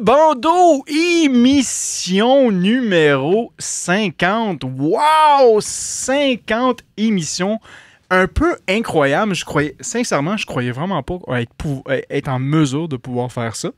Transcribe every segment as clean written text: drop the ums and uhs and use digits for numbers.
bandeau, émission numéro 50. Wow! 50 émissions. Un peu incroyable. Sincèrement, je croyais vraiment pas être en mesure de pouvoir faire ça.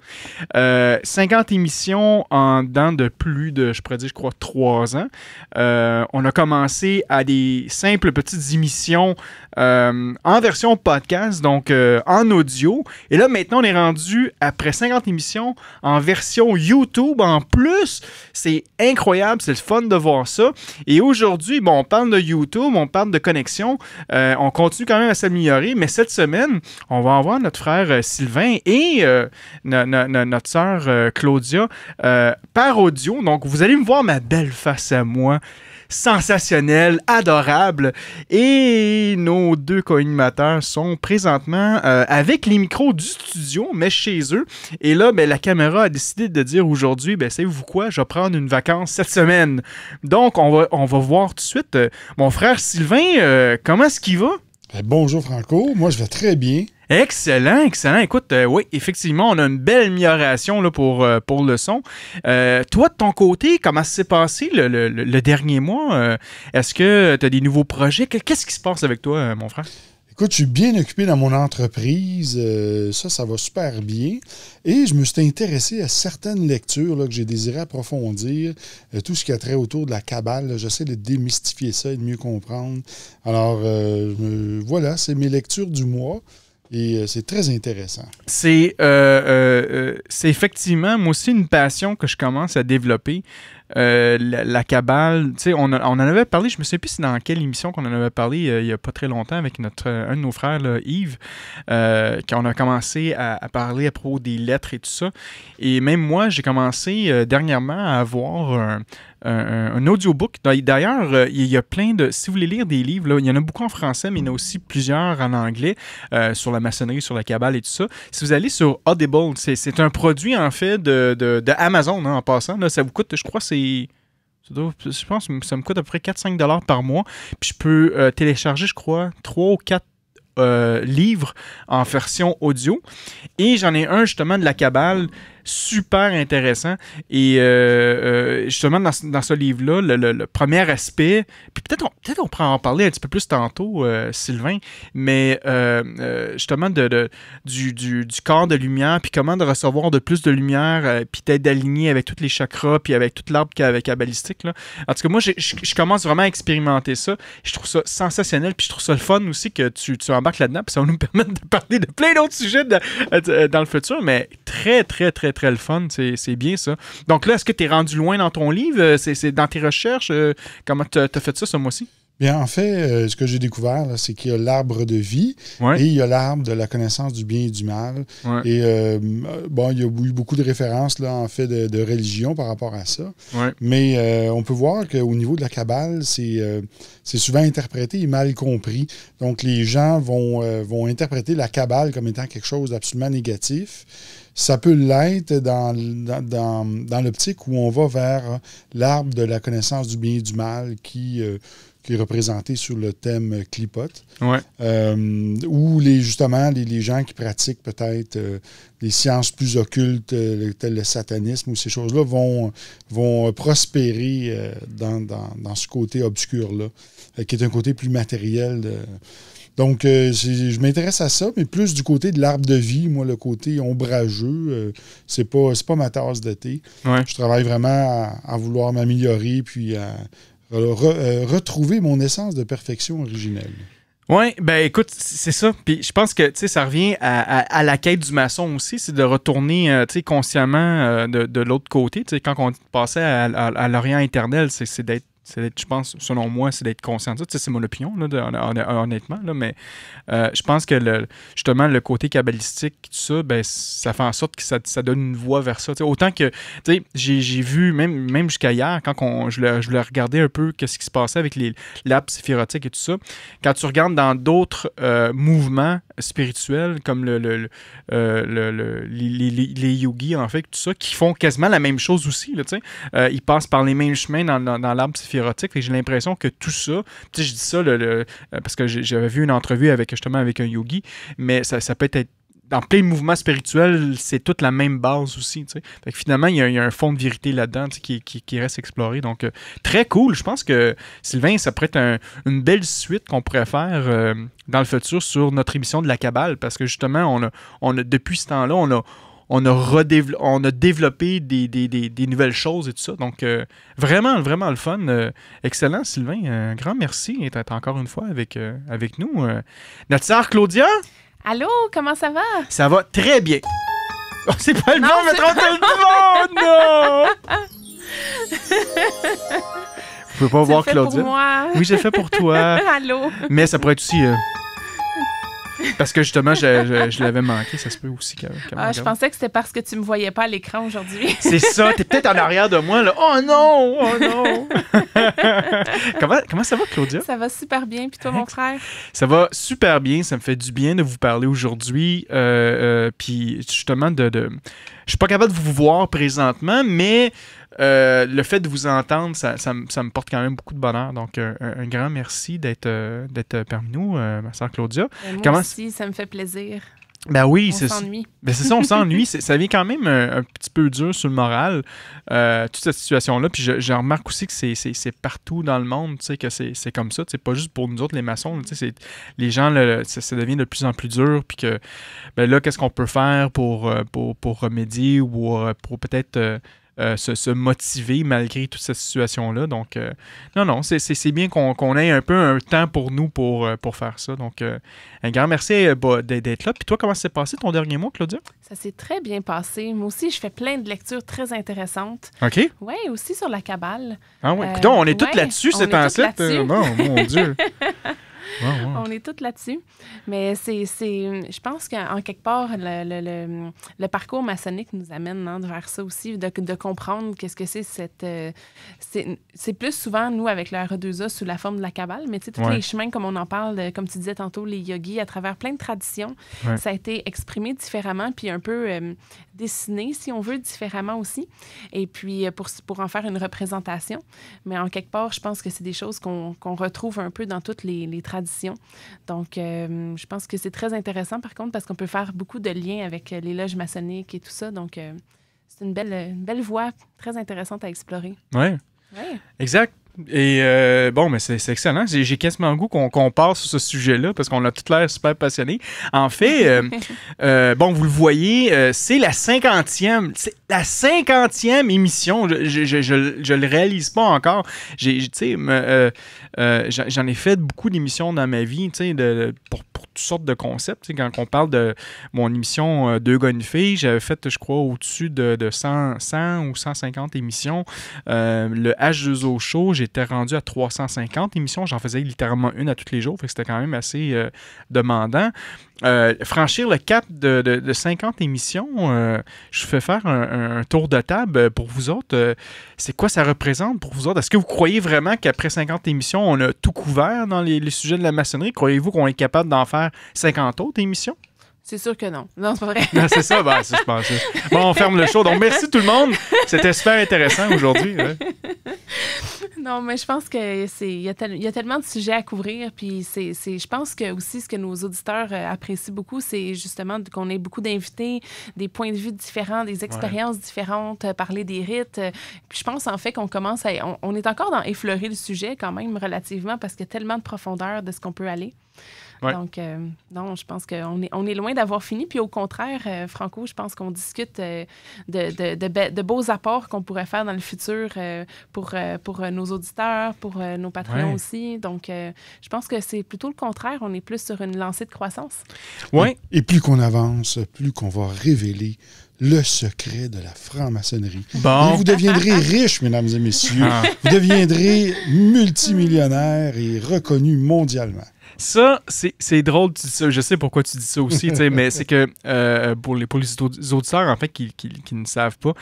50 émissions en dedans de plus de, je pourrais dire, je crois, 3 ans. On a commencé à des simples petites émissions en version podcast, donc en audio. Et là, maintenant, on est rendu, après 50 émissions, en version YouTube en plus. C'est incroyable, c'est le fun de voir ça. Et aujourd'hui, bon, on parle de YouTube, on parle de connexion. On continue quand même à s'améliorer, mais cette semaine, on va avoir notre frère Sylvain et notre sœur Claudia par audio. Donc, vous allez me voir ma belle face à moi. Sensationnel, adorable. Et nos deux co-animateurs sont présentement avec les micros du studio, mais chez eux. Et là, ben, la caméra a décidé de dire aujourd'hui, ben, savez-vous quoi, je vais prendre une vacance cette semaine. Donc, on va voir tout de suite. Mon frère Sylvain, comment est-ce qu'il va? Bonjour Franco, moi je vais très bien. Excellent, excellent. Écoute, oui, effectivement, on a une belle amélioration là, pour le son. Toi, de ton côté, comment ça s'est passé le dernier mois? Est-ce que tu as des nouveaux projets? Qu'est-ce qui se passe avec toi, mon frère? Écoute, je suis bien occupé dans mon entreprise. Ça va super bien. Et je me suis intéressé à certaines lectures là, que j'ai désiré approfondir. Tout ce qui a trait autour de la Kabbale. J'essaie de démystifier ça et de mieux comprendre. Alors, voilà, c'est mes lectures du mois. Et c'est très intéressant. C'est effectivement, moi aussi, une passion que je commence à développer. La Kabbale, tu sais, on en avait parlé, je me sais plus c'est dans quelle émission qu'on en avait parlé il y a pas très longtemps avec un de nos frères, là, Yves, quand on a commencé à parler à propos des lettres et tout ça. Et même moi, j'ai commencé dernièrement à avoir un audiobook. D'ailleurs, il y a plein de... Si vous voulez lire des livres, là, il y en a beaucoup en français, mais il y en a aussi plusieurs en anglais sur la maçonnerie, sur la Kabbale et tout ça. Si vous allez sur Audible, c'est un produit, en fait, de Amazon, hein, en passant. Là, ça vous coûte, je crois, je pense que ça me coûte à peu près 4-5$ par mois. Puis je peux télécharger, je crois, 3 ou 4 livres en version audio. Et j'en ai un, justement, de la Kabbale, super intéressant. Et justement, dans ce livre-là, le premier aspect, puis peut-être on pourra en parler un petit peu plus tantôt, Sylvain, mais justement du corps de lumière, puis comment de recevoir de plus de lumière, puis d'être aligné avec tous les chakras, puis avec tout l'arbre kabbalistique. Là. En tout cas, moi, je commence vraiment à expérimenter ça. Je trouve ça sensationnel, puis je trouve ça le fun aussi que tu embarques là-dedans, puis ça va nous permettre de parler de plein d'autres sujets dans le futur, mais très, très, très, très le fun. C'est bien ça. Donc là, est-ce que tu es rendu loin dans ton livre? C'est dans tes recherches? Comment tu as fait ça ce mois-ci? Bien, en fait, ce que j'ai découvert, là, c'est qu'il y a l'arbre de vie et il y a l'arbre de la connaissance du bien et du mal. Ouais. Et bon, il y a eu beaucoup de références, là, en fait, de religion par rapport à ça. Ouais. Mais on peut voir qu'au niveau de la Kabbale, c'est souvent interprété et mal compris. Donc, les gens vont interpréter la Kabbale comme étant quelque chose d'absolument négatif. Ça peut l'être dans l'optique où on va vers l'arbre de la connaissance du bien et du mal qui est représenté sur le thème clipote. Ouais. Ou justement les gens qui pratiquent peut-être les sciences plus occultes, tel le satanisme ou ces choses-là, vont prospérer dans ce côté obscur-là, qui est un côté plus matériel. Donc, je m'intéresse à ça, mais plus du côté de l'arbre de vie. Moi, le côté ombrageux, c'est pas ma tasse de thé. Ouais. Je travaille vraiment à vouloir m'améliorer puis à retrouver mon essence de perfection originelle. Oui, ben écoute, c'est ça. Puis je pense que ça revient à la quête du maçon aussi, c'est de retourner consciemment de l'autre côté. Quand on passait à l'Orient éternel, c'est d'être, je pense, selon moi, c'est d'être conscient de ça. C'est mon opinion, là, honnêtement. Là, mais je pense que justement, le côté kabbalistique, tout ça, ben, ça fait en sorte que ça donne une voie vers ça. Autant que j'ai vu, même jusqu'à hier, quand je voulais regarder un peu ce qui se passait avec l'arbre séphirotique et tout ça, quand tu regardes dans d'autres mouvements spirituels, comme les yogis, en fait, tout ça, qui font quasiment la même chose aussi. Là, ils passent par les mêmes chemins dans l'arbre séphirotique. Et j'ai l'impression que tout ça, je dis ça parce que j'avais vu une entrevue justement avec un yogi, mais ça peut être dans plein de mouvements spirituels, c'est toute la même base aussi. Fait que finalement, il y a un fond de vérité là-dedans qui reste exploré. Donc, très cool. Je pense que, Sylvain, ça pourrait être une belle suite qu'on pourrait faire dans le futur sur notre émission de la Kabbale, parce que justement, depuis ce temps-là, on a développé des nouvelles choses et tout ça. Donc, vraiment, vraiment le fun. Excellent, Sylvain. Un grand merci d'être encore une fois avec nous. Notre sœur Claudia? Allô, comment ça va? Ça va très bien. Oh, c'est pas le bon, mais trop le bon! Non! Vous pouvez pas voir Claudia. Pour moi. Oui, j'ai fait pour toi. Allô? Mais ça pourrait être aussi... Parce que justement, je l'avais manqué, ça se peut aussi. Je pensais que c'était parce que tu me voyais pas à l'écran aujourd'hui. C'est ça, t'es peut-être en arrière de moi, là. Oh non! Oh non! Comment ça va, Claudia? Ça va super bien. Puis toi, mon frère? Ça va super bien. Ça me fait du bien de vous parler aujourd'hui. Puis justement, je suis pas capable de vous voir présentement, mais le fait de vous entendre, ça me porte quand même beaucoup de bonheur. Donc, un grand merci d'être parmi nous, ma sœur Claudia. Moi aussi, ça me fait plaisir. Ben oui, on s'ennuie. Ben c'est ça, on s'ennuie. Ça vient quand même un petit peu dur sur le moral, toute cette situation-là. Puis je remarque aussi que c'est partout dans le monde, tu sais, que c'est comme ça. C'est pas juste pour nous autres, les maçons. Tu sais, les gens, ça devient de plus en plus dur. Puis que, ben là, qu'est-ce qu'on peut faire pour remédier ou pour peut-être... se motiver malgré toute cette situation-là. Donc, non, c'est bien qu'on ait un peu un temps pour nous pour faire ça. Donc, un grand merci d'être là. Puis toi, comment s'est passé ton dernier mois, Claudia? Ça s'est très bien passé. Moi aussi, je fais plein de lectures très intéressantes. OK. Oui, aussi sur la Kabbale. Ah oui. Écoute, on est tous là-dessus, c'est temps-ci. Bon, mon Dieu. Wow. On est toutes là-dessus. Mais je pense qu'en quelque part, le parcours maçonnique nous amène vers ça aussi, de comprendre qu'est-ce que c'est c'est plus souvent, nous, avec le RE2A, sous la forme de la Kabbale, mais tu sais, tous les chemins, comme on en parle, comme tu disais tantôt, les yogis, à travers plein de traditions, ça a été exprimé différemment, puis un peu dessiné, si on veut, différemment aussi. Et puis, pour en faire une représentation. Mais en quelque part, je pense que c'est des choses qu'on retrouve un peu dans toutes les traditions. Donc, je pense que c'est très intéressant, par contre, parce qu'on peut faire beaucoup de liens avec les loges maçonniques et tout ça. Donc, c'est une belle voie très intéressante à explorer. Oui, exact. Et bon, mais c'est excellent. J'ai quasiment le goût qu'on passe sur ce sujet-là parce qu'on a tout l'air super passionnés. En fait, bon, vous le voyez, c'est la 50e. C'est la 50e émission. Je le réalise pas encore. J'en ai fait beaucoup d'émissions dans ma vie, pour toutes sortes de concepts. Quand on parle de mon émission Deux gars, une fille, j'avais fait, je crois, au-dessus de 100 ou 150 émissions. Le H2O Show, j'étais rendu à 350 émissions. J'en faisais littéralement une à tous les jours. Fait que c'était quand même assez demandant. Franchir le cap de 50 émissions, je fais faire un tour de table pour vous autres. C'est quoi ça représente pour vous autres? Est-ce que vous croyez vraiment qu'après 50 émissions, on a tout couvert dans les sujets de la maçonnerie? Croyez-vous qu'on est capable d'en faire 50 autres émissions? C'est sûr que non. Non, c'est pas vrai. Non, c'est ça, ben, je pensais. Bon, on ferme le show. Donc, merci tout le monde. C'était super intéressant aujourd'hui. Ouais. Non, mais je pense que il y a tellement de sujets à couvrir. Puis je pense que aussi ce que nos auditeurs apprécient beaucoup, c'est justement qu'on ait beaucoup d'invités, des points de vue différents, des expériences différentes, parler des rites. Puis je pense en fait qu'on commence on est encore dans effleurer le sujet quand même relativement parce qu'il y a tellement de profondeur de ce qu'on peut aller. Ouais. Donc, non, je pense qu'on est loin d'avoir fini. Puis au contraire, Franco, je pense qu'on discute de beaux apports qu'on pourrait faire dans le futur pour nos auditeurs, pour nos Patreons aussi. Donc, je pense que c'est plutôt le contraire. On est plus sur une lancée de croissance. Oui. Et plus qu'on avance, plus qu'on va révéler le secret de la franc-maçonnerie. Bon. Et vous deviendrez riches, mesdames et messieurs. Vous deviendrez multimillionnaires et reconnus mondialement. Ça, c'est drôle, tu dis ça. Je sais pourquoi tu dis ça aussi, mais c'est que pour les auditeurs, en fait, qui ne savent pas,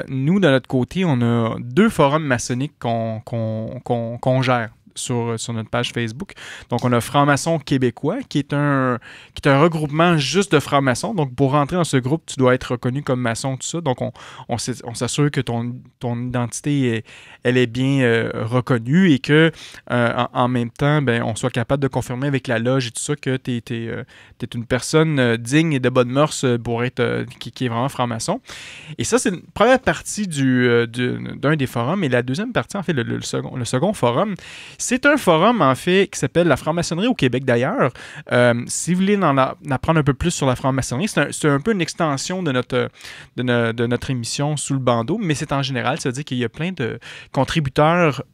nous, de notre côté, on a 2 forums maçonniques qu'on gère. sur notre page Facebook. Donc, on a Franc-maçon québécois, qui est un regroupement juste de francs-maçons. Donc, pour rentrer dans ce groupe, tu dois être reconnu comme maçon, tout ça. Donc, on s'assure que ton identité, elle est bien reconnue et que en même temps, on soit capable de confirmer avec la loge et tout ça que tu es une personne digne et de bonne mœurs pour être qui est vraiment franc-maçon. Et ça, c'est une première partie d'un des forums. Et la deuxième partie, en fait, le second forum, c'est un forum, en fait, qui s'appelle la franc-maçonnerie au Québec, d'ailleurs. Si vous voulez en apprendre un peu plus sur la franc-maçonnerie, c'est un peu une extension de notre émission Sous le bandeau, mais c'est en général, ça veut dire qu'il y a plein de contributeurs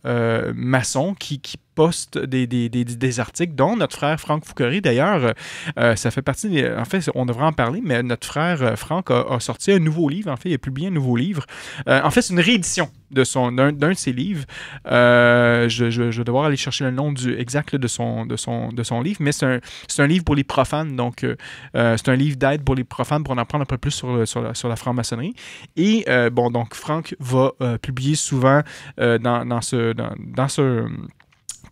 maçons qui postent des articles, dont notre frère Franck Fouquerie, d'ailleurs. Ça fait partie en fait, on devrait en parler, mais notre frère Franck a sorti un nouveau livre. En fait, il a publié un nouveau livre. En fait, c'est une réédition d'un de ses livres. Je vais devoir aller chercher le nom exact de son livre, mais c'est un livre pour les profanes. Donc, c'est un livre d'aide pour les profanes pour en apprendre un peu plus sur la franc-maçonnerie. Et, donc, Franck va publier souvent dans ce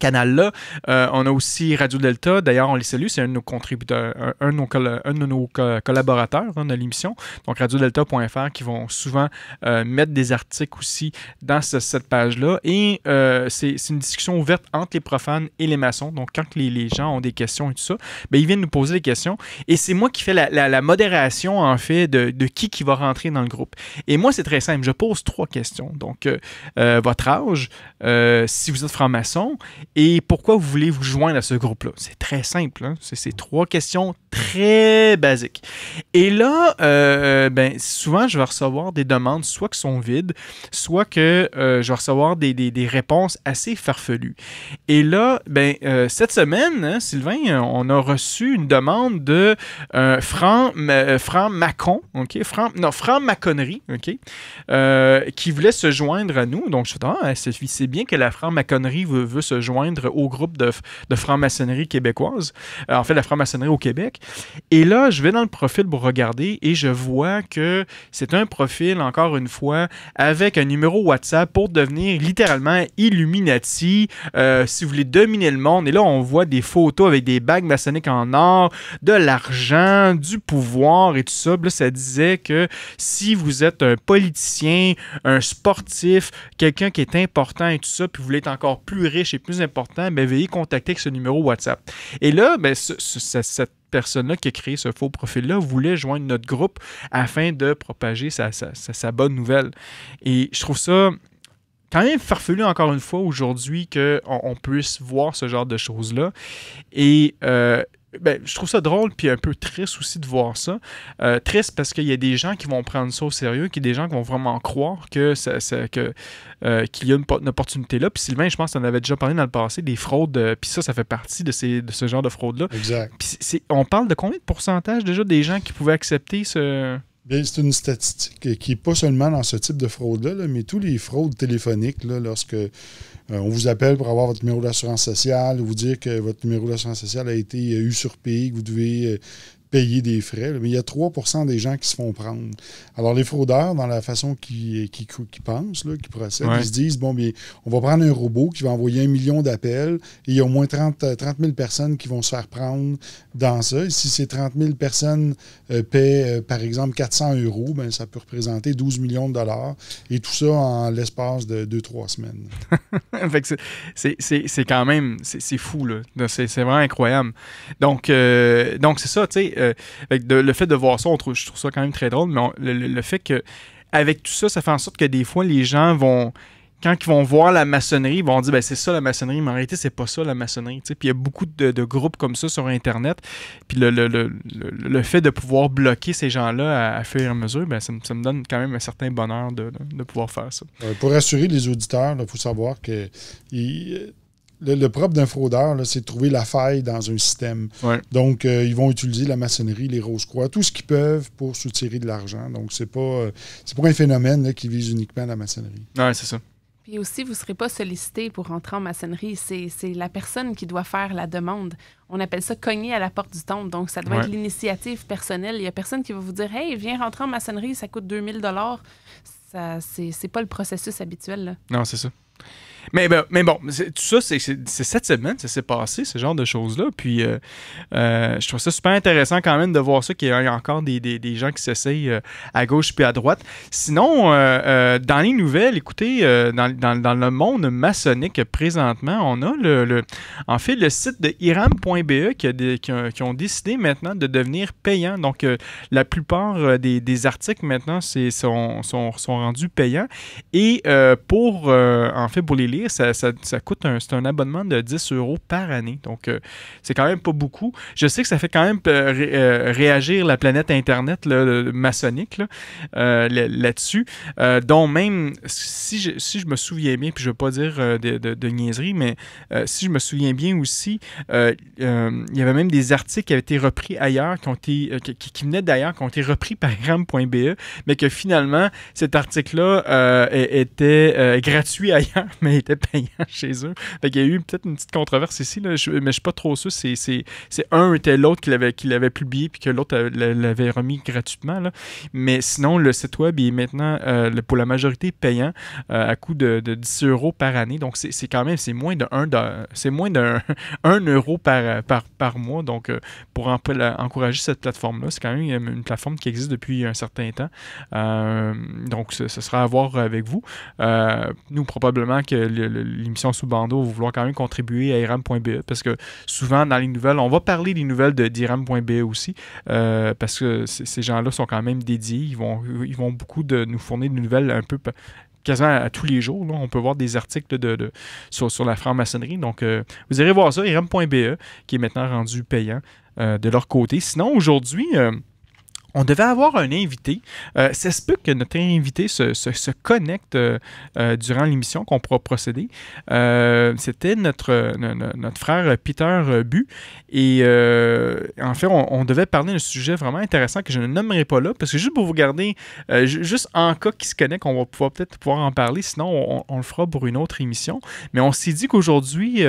canal-là. On a aussi Radio Delta. D'ailleurs, on les salue. C'est un de nos contributeurs, un de nos collaborateurs de l'émission. Donc, radiodelta.fr qui vont souvent mettre des articles aussi dans cette page-là. Et c'est une discussion ouverte entre les profanes et les maçons. Donc, quand les gens ont des questions et tout ça, ils viennent nous poser des questions. Et c'est moi qui fais la modération, en fait, de qui va rentrer dans le groupe. Et moi, c'est très simple. Je pose 3 questions. Donc, votre âge, si vous êtes franc-maçon, et pourquoi vous voulez vous joindre à ce groupe-là? C'est très simple. Hein? C'est 3 questions très basiques. Et là, souvent, je vais recevoir des demandes, soit qui sont vides, soit que je vais recevoir des réponses assez farfelues. Et là, cette semaine, hein, Sylvain, on a reçu une demande de Franc-Macon, OK? Franc-Maconnerie, OK? Qui voulait se joindre à nous. Donc, je me suis dit, c'est bien que la Franc-Maconnerie veut se joindre au groupe de franc-maçonnerie québécoise, en fait la franc-maçonnerie au Québec. Et là, je vais dans le profil pour regarder et je vois que c'est un profil, encore une fois, avec un numéro WhatsApp pour devenir littéralement Illuminati, si vous voulez dominer le monde. Et là, on voit des photos avec des bagues maçonniques en or, de l'argent, du pouvoir et tout ça. Là, ça disait que si vous êtes un politicien, un sportif, quelqu'un qui est important et tout ça, puis vous voulez être encore plus riche et plus important, veuillez contacter avec ce numéro WhatsApp. Et là, cette personne-là qui a créé ce faux profil-là voulait joindre notre groupe afin de propager sa bonne nouvelle. Et je trouve ça quand même farfelu, encore une fois, aujourd'hui, qu'on puisse voir ce genre de choses-là. Et je trouve ça drôle puis un peu triste aussi de voir ça. Triste parce qu'il y a des gens qui vont prendre ça au sérieux, qu'il y a des gens qui vont vraiment croire qu'il y a une opportunité là. Puis Sylvain, je pense que tu en avais déjà parlé dans le passé, des fraudes, puis ça fait partie de ce genre de fraude-là. Exact. Puis on parle de combien de pourcentage déjà des gens qui pouvaient accepter ce... Bien, c'est une statistique qui n'est pas seulement dans ce type de fraude-là, mais tous les fraudes téléphoniques, là, lorsque on vous appelle pour avoir votre numéro d'assurance sociale, vous dire que votre numéro d'assurance sociale a été usurpé, que vous devez payer des frais. Là, mais il y a 3% des gens qui se font prendre. Alors, les fraudeurs, dans la façon qu'ils pensent, là, qu'ils procèdent, ils se disent, on va prendre un robot qui va envoyer 1 million d'appels et il y a au moins 30 000 personnes qui vont se faire prendre dans ça. Et si ces 30 000 personnes paient, par exemple, 400 €, ça peut représenter 12 millions de dollars. Et tout ça en l'espace de 2-3 semaines. Fait que c'est quand même... C'est fou, là. C'est vraiment incroyable. Donc c'est ça, tu sais... le fait de voir ça, je trouve ça quand même très drôle, mais le fait que avec tout ça, ça fait en sorte que des fois, les gens vont, quand ils vont voir la maçonnerie, ils vont dire c'est ça la maçonnerie, mais en réalité, c'est pas ça la maçonnerie. Puis il y a beaucoup de groupes comme ça sur Internet. Puis le fait de pouvoir bloquer ces gens-là à fur et à mesure, ça me donne quand même un certain bonheur de pouvoir faire ça. Pour rassurer les auditeurs, il faut savoir que le propre d'un fraudeur, là, c'est de trouver la faille dans un système. Ouais. Donc, ils vont utiliser la maçonnerie, les Rose-Croix, tout ce qu'ils peuvent pour soutirer de l'argent. Donc, c'est pas un phénomène là, qui vise uniquement la maçonnerie. Oui, c'est ça. Puis aussi, vous ne serez pas sollicité pour rentrer en maçonnerie. C'est la personne qui doit faire la demande. On appelle ça cogner à la porte du temple. Donc, ça doit être l'initiative personnelle. Il n'y a personne qui va vous dire « Hey, viens rentrer en maçonnerie, ça coûte 2 000 $. C'est pas le processus habituel. Là. Non, c'est ça. Mais bon, tout ça, c'est cette semaine, ça s'est passé, ce genre de choses-là. Puis, je trouve ça super intéressant quand même de voir ça, qu'il y a encore des gens qui s'essayent à gauche puis à droite. Sinon, dans les nouvelles, écoutez, dans le monde maçonnique présentement, on a en fait le site de iram.be qui ont décidé maintenant de devenir payant. Donc, la plupart des articles maintenant sont rendus payants. Et pour les lire, ça coûte c'est un abonnement de 10 € par année. Donc, c'est quand même pas beaucoup. Je sais que ça fait quand même réagir la planète Internet maçonnique là-dessus. Donc, même si je me souviens bien, puis je ne veux pas dire de niaiserie, mais si je me souviens bien aussi, il y avait même des articles qui avaient été repris ailleurs, qui venaient d'ailleurs, qui ont été repris par iram.be, mais que finalement, cet article-là était gratuit ailleurs, mais était payant chez eux. Fait qu'il y a eu peut-être une petite controverse ici, là, mais je ne suis pas trop sûr. C'est un était l'autre qui l'avait publié, puis que l'autre l'avait remis gratuitement. Là. Mais sinon, le site web est maintenant, pour la majorité, payant à coût de 10 € par année. Donc, c'est quand même, c'est moins de 1 euro par mois. Donc, pour encourager cette plateforme-là, c'est quand même une plateforme qui existe depuis un certain temps. Donc, ce sera à voir avec vous. Nous, probablement que l'émission Sous Bandeau va vouloir quand même contribuer à iram.be parce que souvent, dans les nouvelles, on va parler des nouvelles d'iram.be aussi parce que ces gens-là sont quand même dédiés. Ils vont beaucoup nous fournir des nouvelles un peu quasiment à tous les jours. Là. On peut voir des articles sur la franc-maçonnerie. Donc, vous irez voir ça, iram.be, qui est maintenant rendu payant de leur côté. Sinon, aujourd'hui... on devait avoir un invité. Ça se peut que notre invité se connecte durant l'émission, qu'on pourra procéder. C'était notre frère Peter Bu. Et en fait, on devait parler d'un sujet vraiment intéressant que je ne nommerai pas là, parce que juste pour vous garder, juste en cas qu'il se connecte, on va peut-être pouvoir en parler. Sinon, on le fera pour une autre émission. Mais on s'est dit qu'aujourd'hui,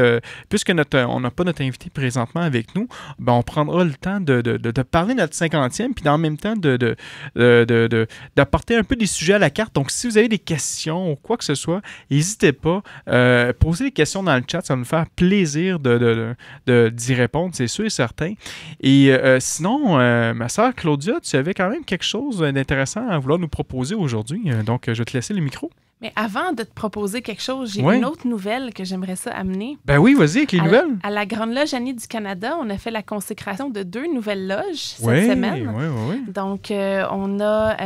puisque on n'a pas notre invité présentement avec nous, ben on prendra le temps de parler de notre 50e, puis en même temps d'apporter un peu des sujets à la carte. Donc, si vous avez des questions ou quoi que ce soit, n'hésitez pas. Posez des questions dans le chat. Ça va nous faire plaisir d'y répondre, c'est sûr et certain. Et sinon, ma sœur Claudia, tu avais quand même quelque chose d'intéressant à vouloir nous proposer aujourd'hui. Donc, je vais te laisser le micro. Mais avant de te proposer quelque chose, j'ai une autre nouvelle que j'aimerais ça amener. Ben oui, vas-y avec les nouvelles. À la Grande Loge Annie du Canada, on a fait la consécration de 2 nouvelles loges cette semaine. Oui. Donc, on a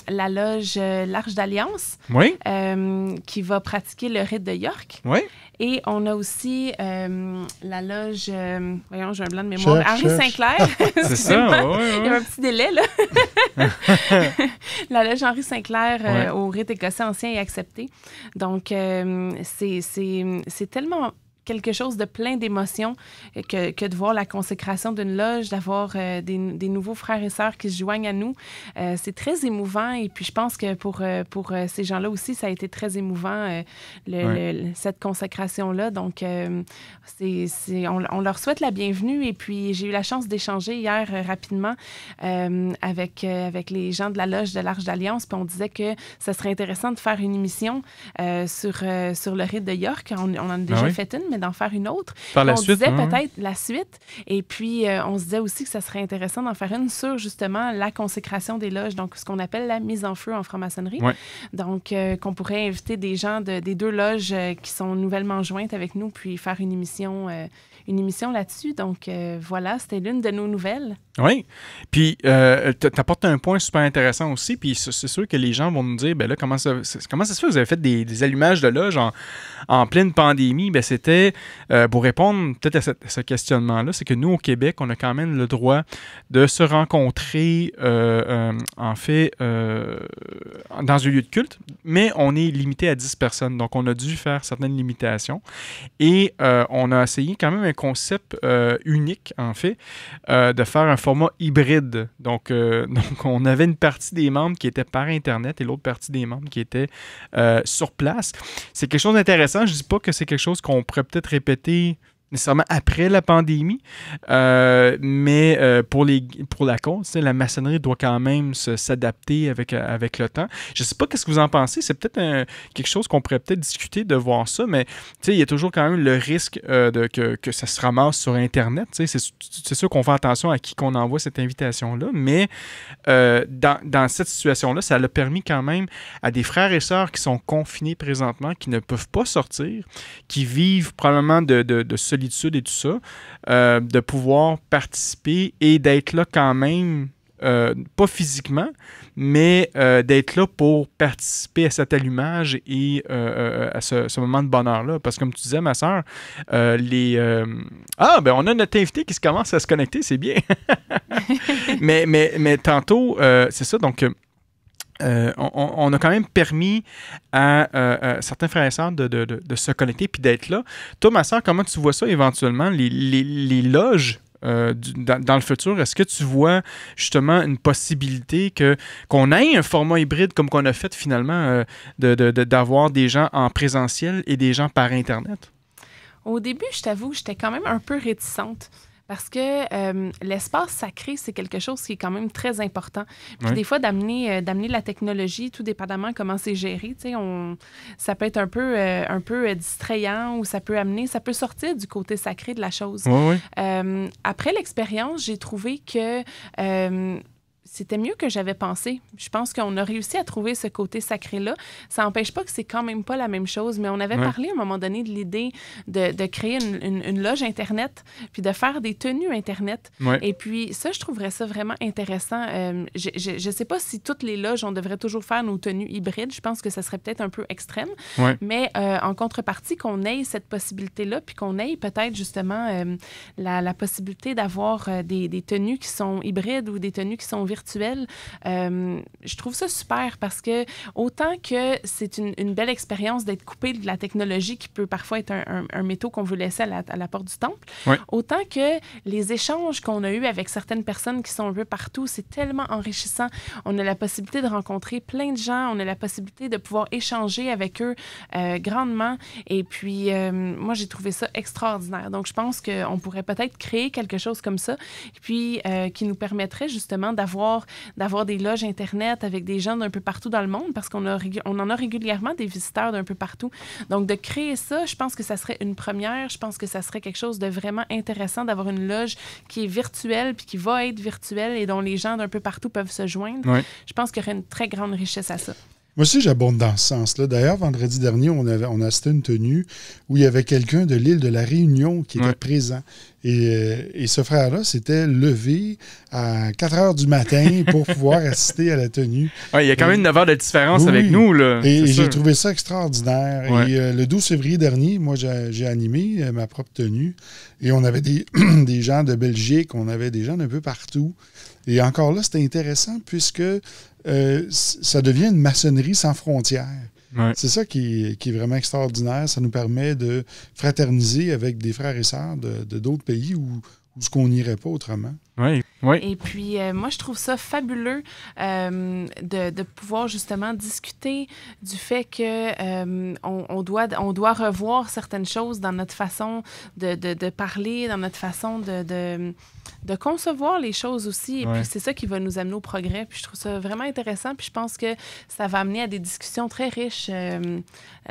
la loge l'Arche d'Alliance qui va pratiquer le rite de York. Oui. Et on a aussi la loge... voyons, j'ai un blanc de mémoire. Henri Saint-Clair. C'est ça, oui. Il y a un petit délai, là. La loge Henri Saint-Clair au rite écossais ancien et accepté. Donc, c'est tellement... quelque chose de plein d'émotions que de voir la consécration d'une loge, d'avoir des nouveaux frères et sœurs qui se joignent à nous. C'est très émouvant et puis je pense que pour ces gens-là aussi, ça a été très émouvant, cette consécration-là. Donc, on leur souhaite la bienvenue et puis j'ai eu la chance d'échanger hier rapidement avec les gens de la loge de l'Arche d'Alliance, puis on disait que ça serait intéressant de faire une émission sur le rite de York. On en a déjà fait une, mais d'en faire une autre. Par la suite, disait peut-être la suite. Et puis, on se disait aussi que ça serait intéressant d'en faire une sur, justement, la consécration des loges, donc ce qu'on appelle la mise en feu en franc-maçonnerie. Ouais. Donc, qu'on pourrait inviter des gens des 2 loges qui sont nouvellement jointes avec nous, puis faire une émission là-dessus. Donc, voilà, c'était l'une de nos nouvelles. Oui. Puis, tu apportes un point super intéressant aussi. Puis, c'est sûr que les gens vont nous dire, ben là, comment ça se fait que vous avez fait des allumages de loge en pleine pandémie? Ben, c'était, pour répondre peut-être à ce questionnement-là, c'est que nous, au Québec, on a quand même le droit de se rencontrer, en fait, dans un lieu de culte, mais on est limité à 10 personnes. Donc, on a dû faire certaines limitations. Et on a essayé quand même un concept unique, en fait, de faire un format hybride. Donc, on avait une partie des membres qui étaient par Internet et l'autre partie des membres qui étaient sur place. C'est quelque chose d'intéressant. Je ne dis pas que c'est quelque chose qu'on pourrait peut-être répéter nécessairement après la pandémie, mais pour la cause, la maçonnerie doit quand même s'adapter avec le temps. Je ne sais pas qu'est-ce que vous en pensez, c'est peut-être quelque chose qu'on pourrait peut-être discuter de voir ça, mais il y a toujours quand même le risque que ça se ramasse sur Internet. C'est sûr qu'on fait attention à qui qu'on envoie cette invitation-là, mais dans cette situation-là, ça a permis quand même à des frères et sœurs qui sont confinés présentement, qui ne peuvent pas sortir, qui vivent probablement de solitude et tout ça, de pouvoir participer et d'être là quand même, pas physiquement, mais d'être là pour participer à cet allumage et à ce moment de bonheur-là. Parce que comme tu disais, ma sœur, on a notre invité qui commence à se connecter, c'est bien. mais tantôt, c'est ça, donc... on a quand même permis à certains frères et sœurs de se connecter puis d'être là. Toi, ma sœur, comment tu vois ça éventuellement, les loges dans le futur? Est-ce que tu vois justement une possibilité qu'on ait un format hybride comme qu'on a fait finalement d'avoir des gens en présentiel et des gens par Internet? Au début, je t'avoue, j'étais quand même un peu réticente. Parce que l'espace sacré, c'est quelque chose qui est quand même très important. Puis des fois, d'amener la technologie, tout dépendamment comment c'est géré, ça peut être un peu distrayant ou ça peut sortir du côté sacré de la chose. Après l'expérience, j'ai trouvé que... c'était mieux que j'avais pensé. Je pense qu'on a réussi à trouver ce côté sacré-là. Ça n'empêche pas que c'est quand même pas la même chose, mais on avait parlé à un moment donné de l'idée de créer une loge Internet, puis de faire des tenues Internet. Et puis ça, je trouverais ça vraiment intéressant. Je ne sais pas si toutes les loges, on devrait toujours faire nos tenues hybrides. Je pense que ça serait peut-être un peu extrême. Mais en contrepartie, qu'on ait cette possibilité-là, puis qu'on ait peut-être justement la possibilité d'avoir des tenues qui sont hybrides ou des tenues qui sont virtuelles. Je trouve ça super parce que autant que c'est une belle expérience d'être coupé de la technologie qui peut parfois être un métaux qu'on veut laisser à la porte du temple, autant que les échanges qu'on a eus avec certaines personnes qui sont un peu partout, c'est tellement enrichissant. On a la possibilité de rencontrer plein de gens, on a la possibilité de pouvoir échanger avec eux grandement. Et puis, moi, j'ai trouvé ça extraordinaire. Donc, je pense qu'on pourrait peut-être créer quelque chose comme ça, et puis qui nous permettrait justement d'avoir des loges Internet avec des gens d'un peu partout dans le monde, parce qu'on en a régulièrement des visiteurs d'un peu partout. Donc, de créer ça, je pense que ça serait une première. Je pense que ça serait quelque chose de vraiment intéressant d'avoir une loge qui est virtuelle puis qui va être virtuelle et dont les gens d'un peu partout peuvent se joindre. Je pense qu'il y aurait une très grande richesse à ça. Moi aussi, j'abonde dans ce sens-là. D'ailleurs, vendredi dernier, on a assisté à une tenue où il y avait quelqu'un de l'île de la Réunion qui était présent. Et ce frère-là s'était levé à 4 heures du matin pour pouvoir assister à la tenue. Il y a quand même 9 heures de différence avec nous. Là. Et j'ai trouvé ça extraordinaire. Et le 12 février dernier, moi, j'ai animé ma propre tenue. Et on avait des gens de Belgique, on avait des gens d'un peu partout. Et encore là, c'était intéressant puisque ça devient une maçonnerie sans frontières. C'est ça qui est vraiment extraordinaire. Ça nous permet de fraterniser avec des frères et sœurs de d'autres pays où ce qu'on n'irait pas autrement. Et puis, moi, je trouve ça fabuleux de pouvoir justement discuter du fait que on doit revoir certaines choses dans notre façon de parler, dans notre façon de concevoir les choses aussi. Et puis, c'est ça qui va nous amener au progrès. Puis, je trouve ça vraiment intéressant. Puis, je pense que ça va amener à des discussions très riches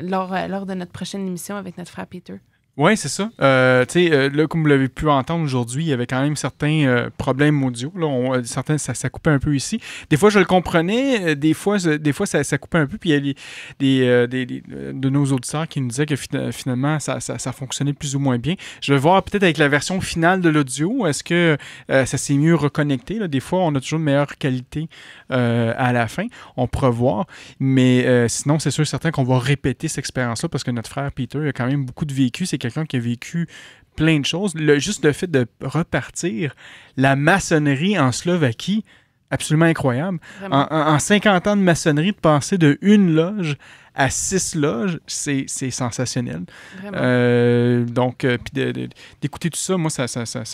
lors de notre prochaine émission avec notre frère Peter. Oui, c'est ça. Là, comme vous l'avez pu entendre aujourd'hui, il y avait quand même certains problèmes audio. Là, ça coupait un peu ici. Des fois, je le comprenais. Des fois ça coupait un peu. Puis il y a de nos auditeurs qui nous disaient que finalement, ça fonctionnait plus ou moins bien. Je vais voir peut-être avec la version finale de l'audio. Est-ce que ça s'est mieux reconnecté? Là? Des fois, on a toujours une meilleure qualité à la fin. On pourra voir. Mais sinon, c'est sûr et certain qu'on va répéter cette expérience-là parce que notre frère Peter a quand même beaucoup de vécu. C'est quelqu'un qui a vécu plein de choses. Juste le fait de repartir la maçonnerie en Slovaquie, absolument incroyable. En 50 ans de maçonnerie, de passer de une loge à 6 loges, c'est sensationnel. Donc, puis d'écouter tout ça, moi, ça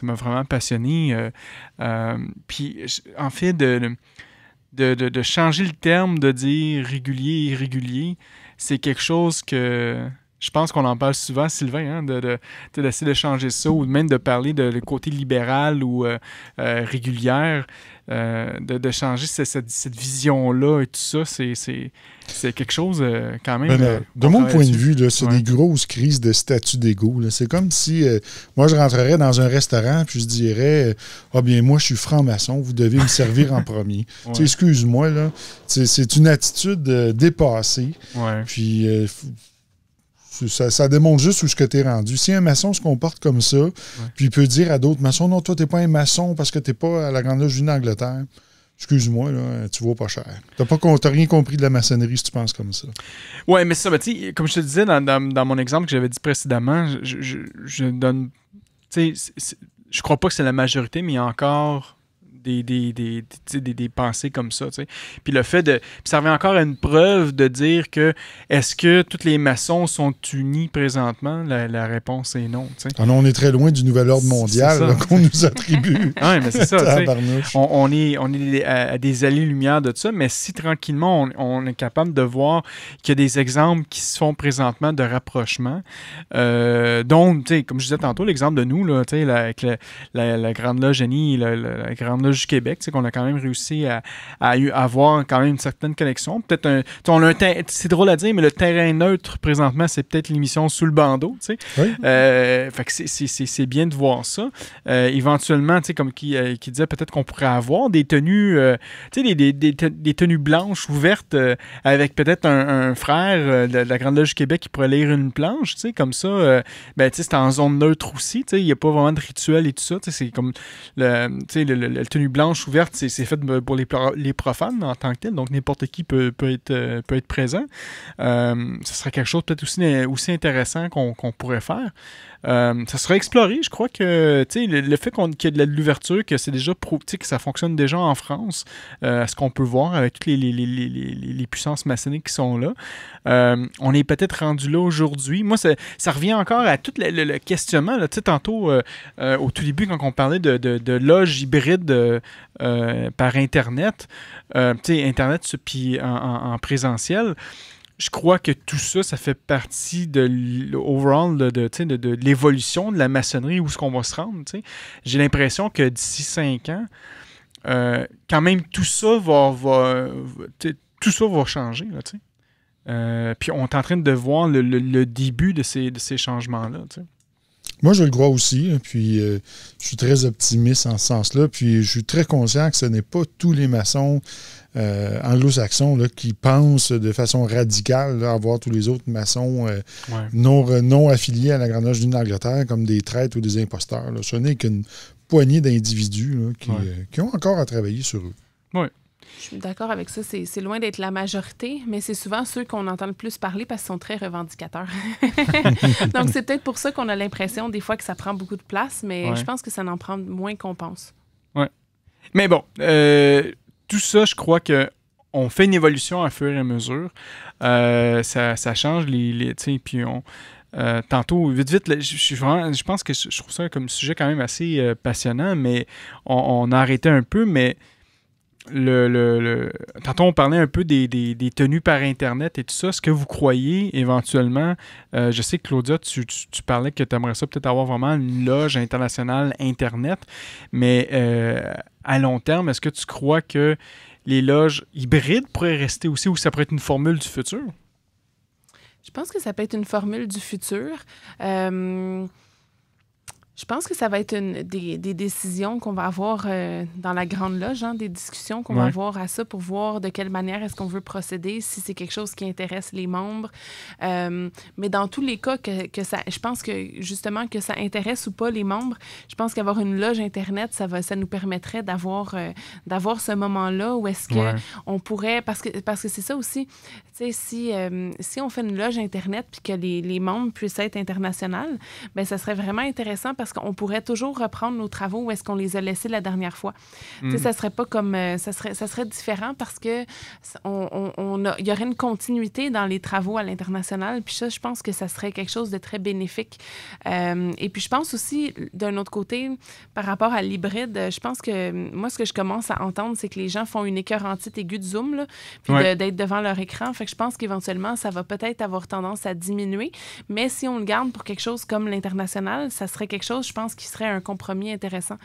m'a vraiment passionné. Puis, en fait, de changer le terme, de dire régulier et irrégulier, c'est quelque chose que Je pense qu'on en parle souvent, Sylvain, d'essayer de changer ça ou même de parler de côté libéral ou régulière, de changer cette vision-là et tout ça. C'est quelque chose quand même... de mon point de vue, c'est des grosses crises de statut d'ego. C'est comme si moi, je rentrerais dans un restaurant puis je dirais « Ah bien, moi, je suis franc-maçon, vous devez me servir en premier. » Excuse-moi, là, c'est une attitude dépassée. Puis... Ça démontre juste où ce que tu es rendu. Si un maçon se comporte comme ça, puis il peut dire à d'autres maçons, non, toi, t'es pas un maçon parce que t'es pas à la Grande Loge d'Angleterre. Excuse-moi, là, tu vaux pas cher. T'as rien compris de la maçonnerie si tu penses comme ça. Oui, mais ça, comme je te disais dans mon exemple que j'avais dit précédemment, je donne... Je crois pas que c'est la majorité, mais il y a encore... Des pensées comme ça, tu sais. Puis le fait de... Puis ça revient encore à une preuve de dire que est-ce que tous les maçons sont unis présentement? La réponse est non, tu sais. Ah non, on est très loin du nouvel ordre mondial qu'on nous attribue. Oui, mais c'est ça, tu sais. On est à des allées-lumière de ça, mais si tranquillement, on est capable de voir qu'il y a des exemples qui se font présentement de rapprochement, dont, tu sais, comme je disais tantôt, l'exemple de nous, là, tu sais, avec la Grande Loge Génie, la Grande Loge du Québec, qu'on a quand même réussi à avoir quand même une certaine connexion. Peut-être c'est drôle à dire, mais le terrain neutre présentement, c'est peut-être l'émission Sous le bandeau. Fait que c'est bien de voir ça. Éventuellement, comme qui disait, peut-être qu'on pourrait avoir des tenues, des tenues blanches ouvertes avec peut-être un frère de la Grande Loge du Québec qui pourrait lire une planche, comme ça. C'est en zone neutre aussi. Il n'y a pas vraiment de rituel et tout ça. C'est comme le tenue blanche ouverte, c'est fait pour les profanes en tant que tel, donc n'importe qui peut être présent. Ce serait quelque chose peut-être aussi intéressant qu'on pourrait faire. Ça serait exploré. Je crois que le fait qu'il y ait de l'ouverture, que c'est déjà que ça fonctionne déjà en France, à ce qu'on peut voir avec toutes les puissances maçonniques qui sont là. On est peut-être rendu là aujourd'hui. Moi, ça revient encore à tout le questionnement. Là, tantôt, au tout début, quand on parlait de loges hybrides par Internet, Internet puis en présentiel, je crois que tout ça, ça fait partie de l'overall de l'évolution de la maçonnerie, où est-ce qu'on va se rendre. J'ai l'impression que d'ici 5 ans, quand même, tout ça va changer. Puis on est en train de voir le début de ces changements-là. Moi, je le crois aussi. Puis, je suis très optimiste en ce sens-là. Puis, je suis très conscient que ce n'est pas tous les maçons anglo-saxons qui pensent de façon radicale à voir tous les autres maçons non affiliés à la Grande Loge d'Angleterre comme des traîtres ou des imposteurs. Là. Ce n'est qu'une poignée d'individus qui ont encore à travailler sur eux. Oui. Je suis d'accord avec ça. C'est loin d'être la majorité, mais c'est souvent ceux qu'on entend le plus parler parce qu'ils sont très revendicateurs. Donc, c'est peut-être pour ça qu'on a l'impression des fois que ça prend beaucoup de place, mais je pense que ça en prend moins qu'on pense. Oui. Mais bon, tout ça, je crois qu'on fait une évolution à fur et à mesure. Ça change puis tantôt, vite, là, je pense que je trouve ça comme sujet quand même assez passionnant, mais on a arrêté un peu, mais tantôt, on parlait un peu des tenues par Internet et tout ça. Est-ce que vous croyez éventuellement, je sais que Claudia, tu parlais que tu aimerais ça peut-être avoir vraiment une loge internationale Internet, mais à long terme, est-ce que tu crois que les loges hybrides pourraient rester aussi, ou ça pourrait être une formule du futur? Je pense que ça peut être une formule du futur. Je pense que ça va être des décisions qu'on va avoir dans la Grande Loge, des discussions qu'on va avoir à ça pour voir de quelle manière est-ce qu'on veut procéder, si c'est quelque chose qui intéresse les membres. Mais dans tous les cas, que ça, je pense que justement que ça intéresse ou pas les membres, je pense qu'avoir une loge Internet, ça nous permettrait d'avoir ce moment-là où est-ce que on pourrait... Parce que c'est ça aussi, tu sais, si on fait une loge Internet puis que les membres puissent être internationaux, bien, ça serait vraiment intéressant parce parce qu'on pourrait toujours reprendre nos travaux où est-ce qu'on les a laissés la dernière fois. Ça serait pas comme... ça serait différent parce que il y aurait une continuité dans les travaux à l'international. Puis ça, je pense que ça serait quelque chose de très bénéfique. Et puis je pense aussi, d'un autre côté, par rapport à l'hybride, je pense que moi, ce que je commence à entendre, c'est que les gens font une écœurantite aiguë de Zoom, là, puis d'être devant leur écran. Fait que je pense qu'éventuellement, ça va peut-être avoir tendance à diminuer. Mais si on le garde pour quelque chose comme l'international, ça serait quelque chose, je pense, qui serait un compromis intéressant.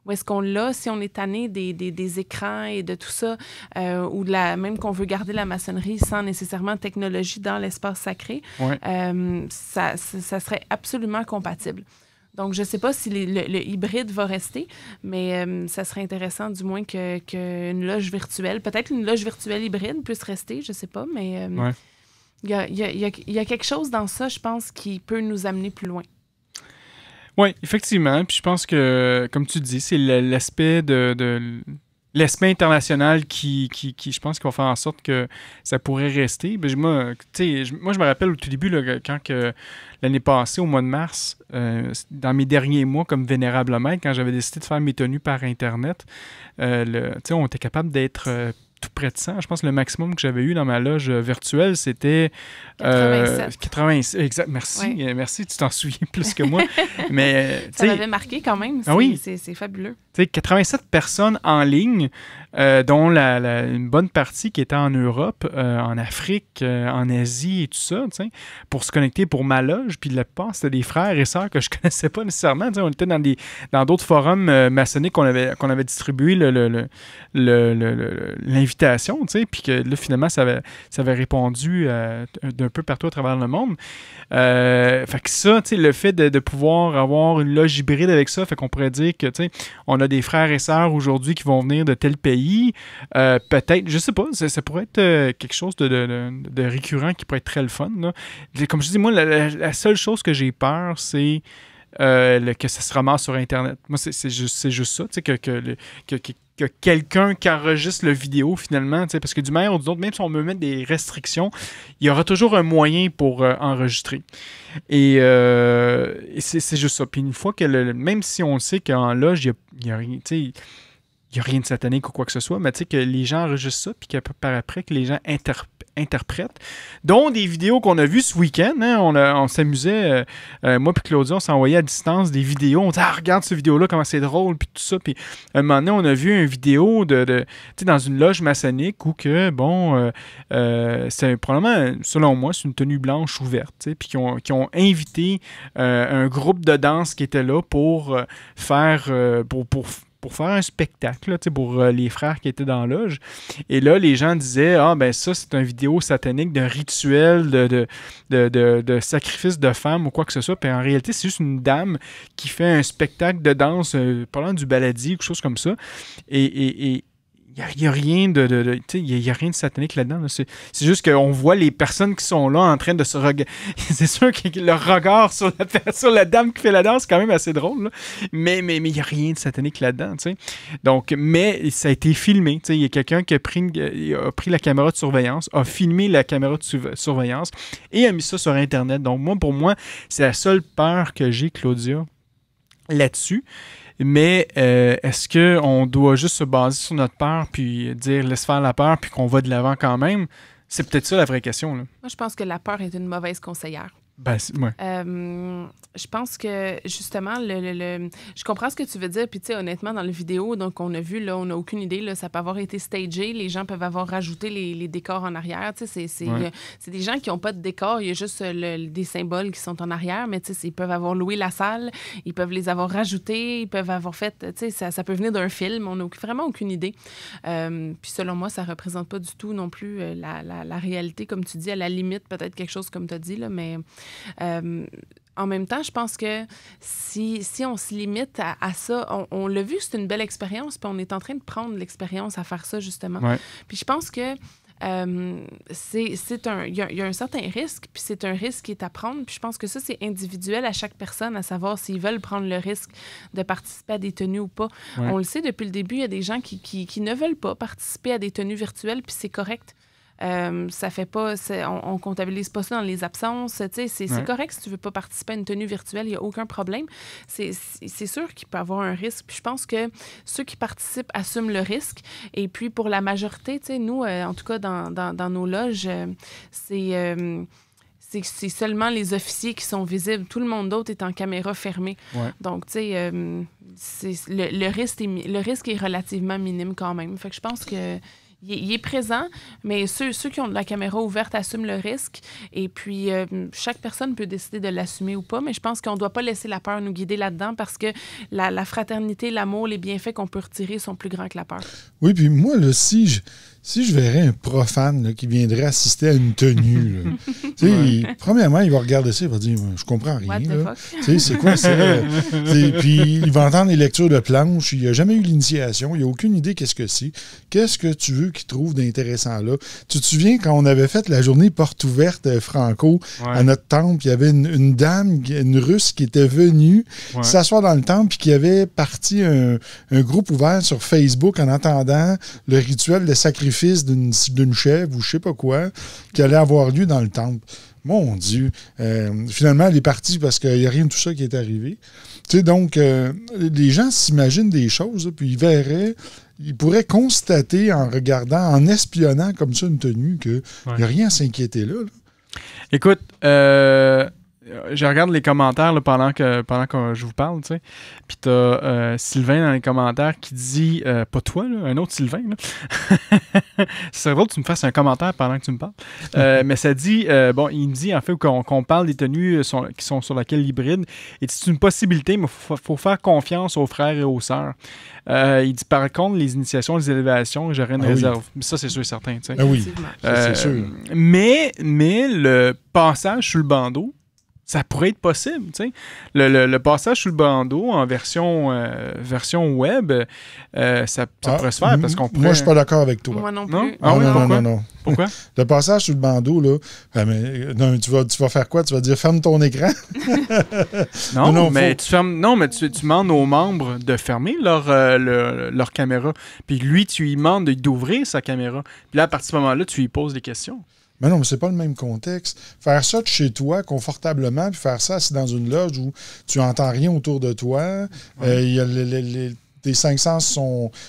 Où est-ce qu'on l'a, si on est tanné des écrans et de tout ça, ou même qu'on veut garder la maçonnerie sans nécessairement technologie dans l'espace sacré, ça serait absolument compatible. Donc, je ne sais pas si le hybride va rester, mais ça serait intéressant du moins qu'une loge virtuelle, peut-être une loge virtuelle hybride puisse rester, je ne sais pas, mais il y a quelque chose dans ça, je pense, qui peut nous amener plus loin. Oui, effectivement. Puis je pense que, comme tu dis, c'est l'aspect l'aspect international qui, je pense, qui va faire en sorte que ça pourrait rester. Ben, moi, je me rappelle au tout début, là, quand l'année passée, au mois de mars, dans mes derniers mois comme vénérable maître, quand j'avais décidé de faire mes tenues par Internet, on était capable d'être tout près de 100. Je pense que le maximum que j'avais eu dans ma loge virtuelle, c'était 87. Exact. Merci. Oui. Merci, tu t'en souviens plus que moi. Mais, ça m'avait marqué quand même. C'est fabuleux. 87 personnes en ligne, dont une bonne partie qui était en Europe, en Afrique, en Asie et tout ça, pour se connecter pour ma loge. Puis la plupart, c'était des frères et sœurs que je connaissais pas nécessairement. On était dans d'autres forums maçonniques qu'on avait distribué l'invitation, puis que là, finalement, ça avait répondu d'un peu partout à travers le monde. Fait que ça, le fait de pouvoir avoir une loge hybride avec ça, fait qu'on pourrait dire que, on a des frères et sœurs aujourd'hui qui vont venir de tel pays. Peut-être, je sais pas, ça pourrait être quelque chose de récurrent qui pourrait être très le fun. Là. Comme je dis, moi, la seule chose que j'ai peur, c'est que ça se ramasse sur Internet. Moi, c'est juste ça, que quelqu'un qui enregistre la vidéo, finalement, parce que du manière ou d'une autre, même si on me met des restrictions, il y aura toujours un moyen pour enregistrer. Et c'est juste ça. Puis une fois que, même si on sait qu'en loge, il n'y a rien, il n'y a rien de satanique ou quoi que ce soit, mais que les gens enregistrent ça, puis que par après, que les gens interprètent, dont des vidéos qu'on a vues ce week-end. Hein, on s'amusait, moi puis Claudia, on s'envoyait à distance des vidéos. On disait, regarde cette vidéo-là, comment c'est drôle, puis tout ça. Puis à un moment donné, on a vu une vidéo dans une loge maçonnique où que, c'est probablement, selon moi, c'est une tenue blanche ouverte, puis qui ont invité un groupe de danse qui était là pour faire, pour faire un spectacle, là, pour les frères qui étaient dans la loge. Et là, les gens disaient, ça, c'est une vidéo satanique d'un rituel de sacrifice de femmes ou quoi que ce soit. Puis en réalité, c'est juste une dame qui fait un spectacle de danse, parlant du baladi, quelque chose comme ça. Et il n'y a rien y a rien de satanique là-dedans. Là. C'est juste qu'on voit les personnes qui sont là en train de se regarder. C'est sûr que le regard sur la dame qui fait la danse, c'est quand même assez drôle. Là. Mais il n'y a rien de satanique là-dedans. Donc, mais ça a été filmé. Il y a quelqu'un qui a pris la caméra de surveillance, a filmé la caméra de surveillance et a mis ça sur Internet. Donc, pour moi, c'est la seule peur que j'ai, Claudia, là-dessus. Mais est-ce qu'on doit juste se baser sur notre peur puis dire laisse faire la peur puis qu'on va de l'avant quand même? C'est peut-être ça la vraie question. Là. Moi, je pense que la peur est une mauvaise conseillère. Ouais. Je pense que, justement, je comprends ce que tu veux dire. Puis, tu sais, honnêtement, dans la vidéo, donc, on a vu, là, on n'a aucune idée. Là, ça peut avoir été stagé. Les gens peuvent avoir rajouté les décors en arrière. Tu sais, c'est des gens qui n'ont pas de décor. Il y a juste des symboles qui sont en arrière. Mais, tu sais, ils peuvent avoir loué la salle. Ils peuvent les avoir rajoutés. Ils peuvent avoir fait... Tu sais, ça peut venir d'un film. On n'a vraiment aucune idée. Puis, selon moi, ça ne représente pas du tout non plus la réalité. Comme tu dis, à la limite, peut-être quelque chose comme tu as dit, là, mais... en même temps, je pense que si on se limite à ça, on l'a vu, c'est une belle expérience, puis on est en train de prendre l'expérience à faire ça, justement. Ouais. Puis je pense que il y a un certain risque, puis c'est un risque qui est à prendre, puis je pense que ça, c'est individuel à chaque personne, à savoir s'ils veulent prendre le risque de participer à des tenues ou pas. Ouais. On le sait, depuis le début, il y a des gens qui ne veulent pas participer à des tenues virtuelles, puis c'est correct. Ça fait pas... On comptabilise pas ça dans les absences. C'est correct si tu veux pas participer à une tenue virtuelle, il n'y a aucun problème. C'est sûr qu'il peut y avoir un risque. Puis je pense que ceux qui participent assument le risque. Et puis, pour la majorité, nous, en tout cas, dans nos loges, c'est seulement les officiers qui sont visibles. Tout le monde d'autre est en caméra fermée. Ouais. Donc, tu sais, le risque est relativement minime quand même. Fait que je pense que il est présent, mais ceux qui ont de la caméra ouverte assument le risque. Et puis, chaque personne peut décider de l'assumer ou pas, mais je pense qu'on ne doit pas laisser la peur nous guider là-dedans parce que la fraternité, l'amour, les bienfaits qu'on peut retirer sont plus grands que la peur. Oui, puis moi, là, si je verrais un profane là, qui viendrait assister à une tenue, premièrement, il va regarder ça, il va dire « Je comprends rien. » C'est quoi ça? Puis il va entendre les lectures de planches, il n'a jamais eu l'initiation, il n'a aucune idée qu'est-ce que c'est. Qu'est-ce que tu veux qu'il trouve d'intéressant là? Tu te souviens quand on avait fait la journée porte ouverte franco à notre temple, il y avait une dame, une Russe qui était venue s'asseoir dans le temple puis qui avait parti un groupe ouvert sur Facebook en entendant le rituel de sacrifice d'une chèvre ou je sais pas quoi qui allait avoir lieu dans le temple. Mon Dieu! Finalement, elle est partie parce qu'il n'y a rien de tout ça qui est arrivé. Tu sais, donc, les gens s'imaginent des choses, là, puis ils pourraient constater en regardant, en espionnant comme ça une tenue qu'il n'y a rien à s'inquiéter là. Écoute, je regarde les commentaires là, pendant que je vous parle, tu sais. Puis t'as Sylvain dans les commentaires qui dit, pas toi, là, un autre Sylvain, là. C'est drôle que tu me fasses un commentaire pendant que tu me parles. Mais ça dit, il me dit en fait qu'on parle des tenues qui sont sur laquelle hybride. Et c'est une possibilité, mais il faut faire confiance aux frères et aux sœurs. Il dit par contre, les initiations, les élévations, j'aurais une réserve. Mais ça, c'est sûr et certain, tu sais. Ah oui, c'est sûr. Mais le passage sur le bandeau, ça pourrait être possible, tu sais. Le passage sur le bandeau en version web, ça pourrait se faire parce qu'on pourrait... Moi, je suis pas d'accord avec toi. Moi non plus. Non? Ah oui, non. Pourquoi? Le passage sur le bandeau, là, tu vas faire quoi? Tu vas dire ferme ton écran? tu demandes aux membres de fermer leur caméra. Puis lui, tu lui demandes d'ouvrir sa caméra. Puis là, à partir de ce moment-là, tu lui poses des questions. Mais non, mais c'est pas le même contexte. Faire ça de chez toi, confortablement, puis faire ça assis dans une loge où tu n'entends rien autour de toi, tes cinq sens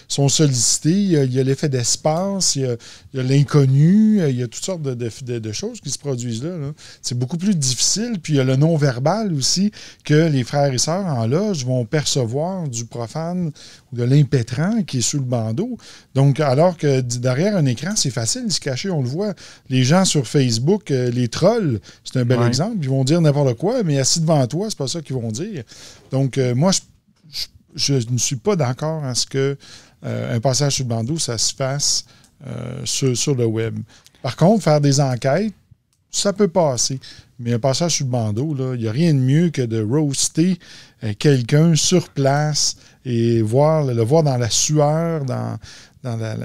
sont sollicités, il y a l'effet d'espace, il y a l'inconnu, il y a toutes sortes de choses qui se produisent là. C'est beaucoup plus difficile, puis il y a le non-verbal aussi que les frères et sœurs en loge vont percevoir du profane ou de l'impétrant qui est sous le bandeau. Donc, alors que derrière un écran, c'est facile de se cacher, on le voit. Les gens sur Facebook, les trolls, c'est un bel exemple, ils vont dire n'importe quoi, mais assis devant toi, c'est pas ça qu'ils vont dire. Donc, moi, je ne suis pas d'accord à ce qu'un passage sur le bandeau, ça se fasse sur le web. Par contre, faire des enquêtes, ça peut passer. Mais un passage sur le bandeau, il n'y a rien de mieux que de roaster quelqu'un sur place et le voir dans la sueur, dans la...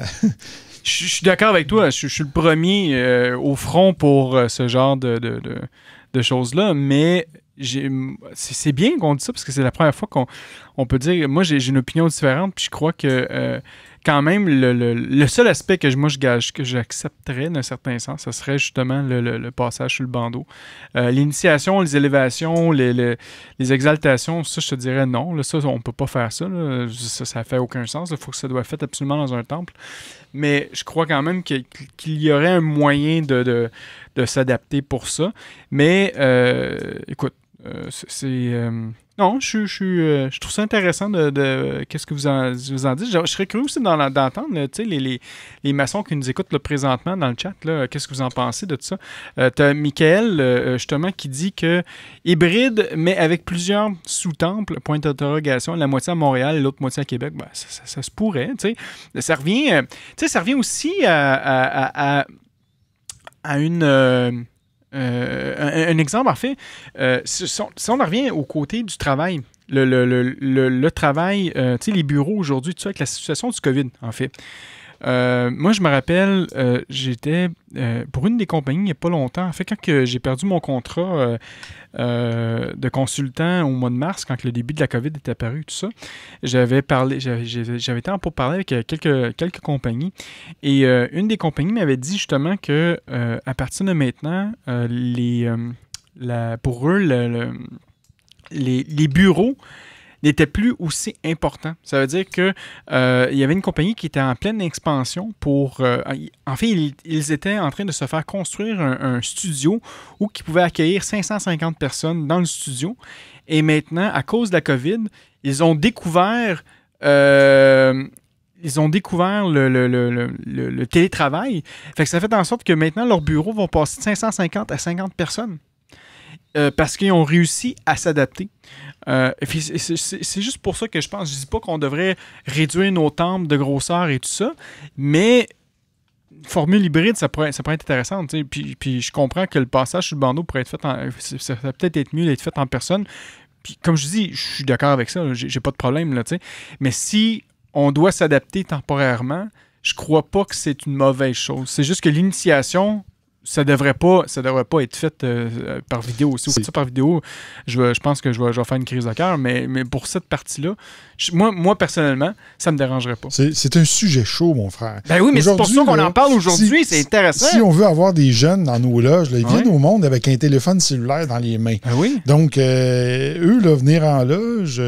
Je suis d'accord avec toi. Je suis le premier au front pour ce genre de choses-là, mais... c'est bien qu'on dise ça parce que c'est la première fois qu'on peut dire... Moi, j'ai une opinion différente, puis je crois que quand même, le seul aspect que j'accepterais d'un certain sens, ce serait justement le passage sur le bandeau. L'initiation, les élévations, les exaltations, ça, je te dirais non. Là, ça, on peut pas faire ça. Ça fait aucun sens. Il faut que ça doit être fait absolument dans un temple. Mais je crois quand même qu'il y aurait un moyen de s'adapter pour ça. Mais, écoute, non, je trouve ça intéressant de qu'est-ce que vous en dites. Je serais curieux aussi d'entendre les maçons qui nous écoutent là, présentement dans le chat. Là, qu'est-ce que vous en pensez de tout ça? Tu as Michael, justement, qui dit que hybride, mais avec plusieurs sous-temples, point d'interrogation, la moitié à Montréal et l'autre moitié à Québec. Ben, ça se pourrait. Ça revient aussi à un exemple, en fait, si on revient au côté du travail, le travail, les bureaux aujourd'hui, avec la situation du COVID, en fait. Moi, je me rappelle, j'étais pour une des compagnies il n'y a pas longtemps. En fait, quand j'ai perdu mon contrat de consultant au mois de mars, quand le début de la COVID est apparu, tout ça, j'avais été en pourparlers avec quelques compagnies. Et une des compagnies m'avait dit justement que à partir de maintenant, pour eux, les bureaux n'étaient plus aussi importants. Ça veut dire que il y avait une compagnie qui était en pleine expansion pour... en fait, ils étaient en train de se faire construire un studio où ils pouvaient accueillir 550 personnes dans le studio. Et maintenant, à cause de la COVID, ils ont découvert... le télétravail. Fait que ça fait en sorte que maintenant, leurs bureaux vont passer de 550 à 50 personnes. Parce qu'ils ont réussi à s'adapter. C'est juste pour ça que je pense, je dis pas qu'on devrait réduire nos temples de grosseur et tout ça, mais formule hybride, ça pourrait être intéressant. Puis je comprends que le passage sur le bandeau pourrait être fait ça va peut-être être mieux d'être fait en personne. Puis comme je dis, je suis d'accord avec ça, j'ai pas de problème, là, mais si on doit s'adapter temporairement, je crois pas que c'est une mauvaise chose. C'est juste que l'initiation... Ça devrait pas être fait par vidéo. Si on fait ça par vidéo, je pense que je vais faire une crise de cœur, mais pour cette partie-là, moi, personnellement, ça me dérangerait pas. C'est un sujet chaud, mon frère. Ben oui, mais c'est pour ça qu'on en parle aujourd'hui, c'est intéressant. Si on veut avoir des jeunes dans nos loges, là, ils viennent au monde avec un téléphone cellulaire dans les mains. Ben oui. Donc, eux, là, venir en loge...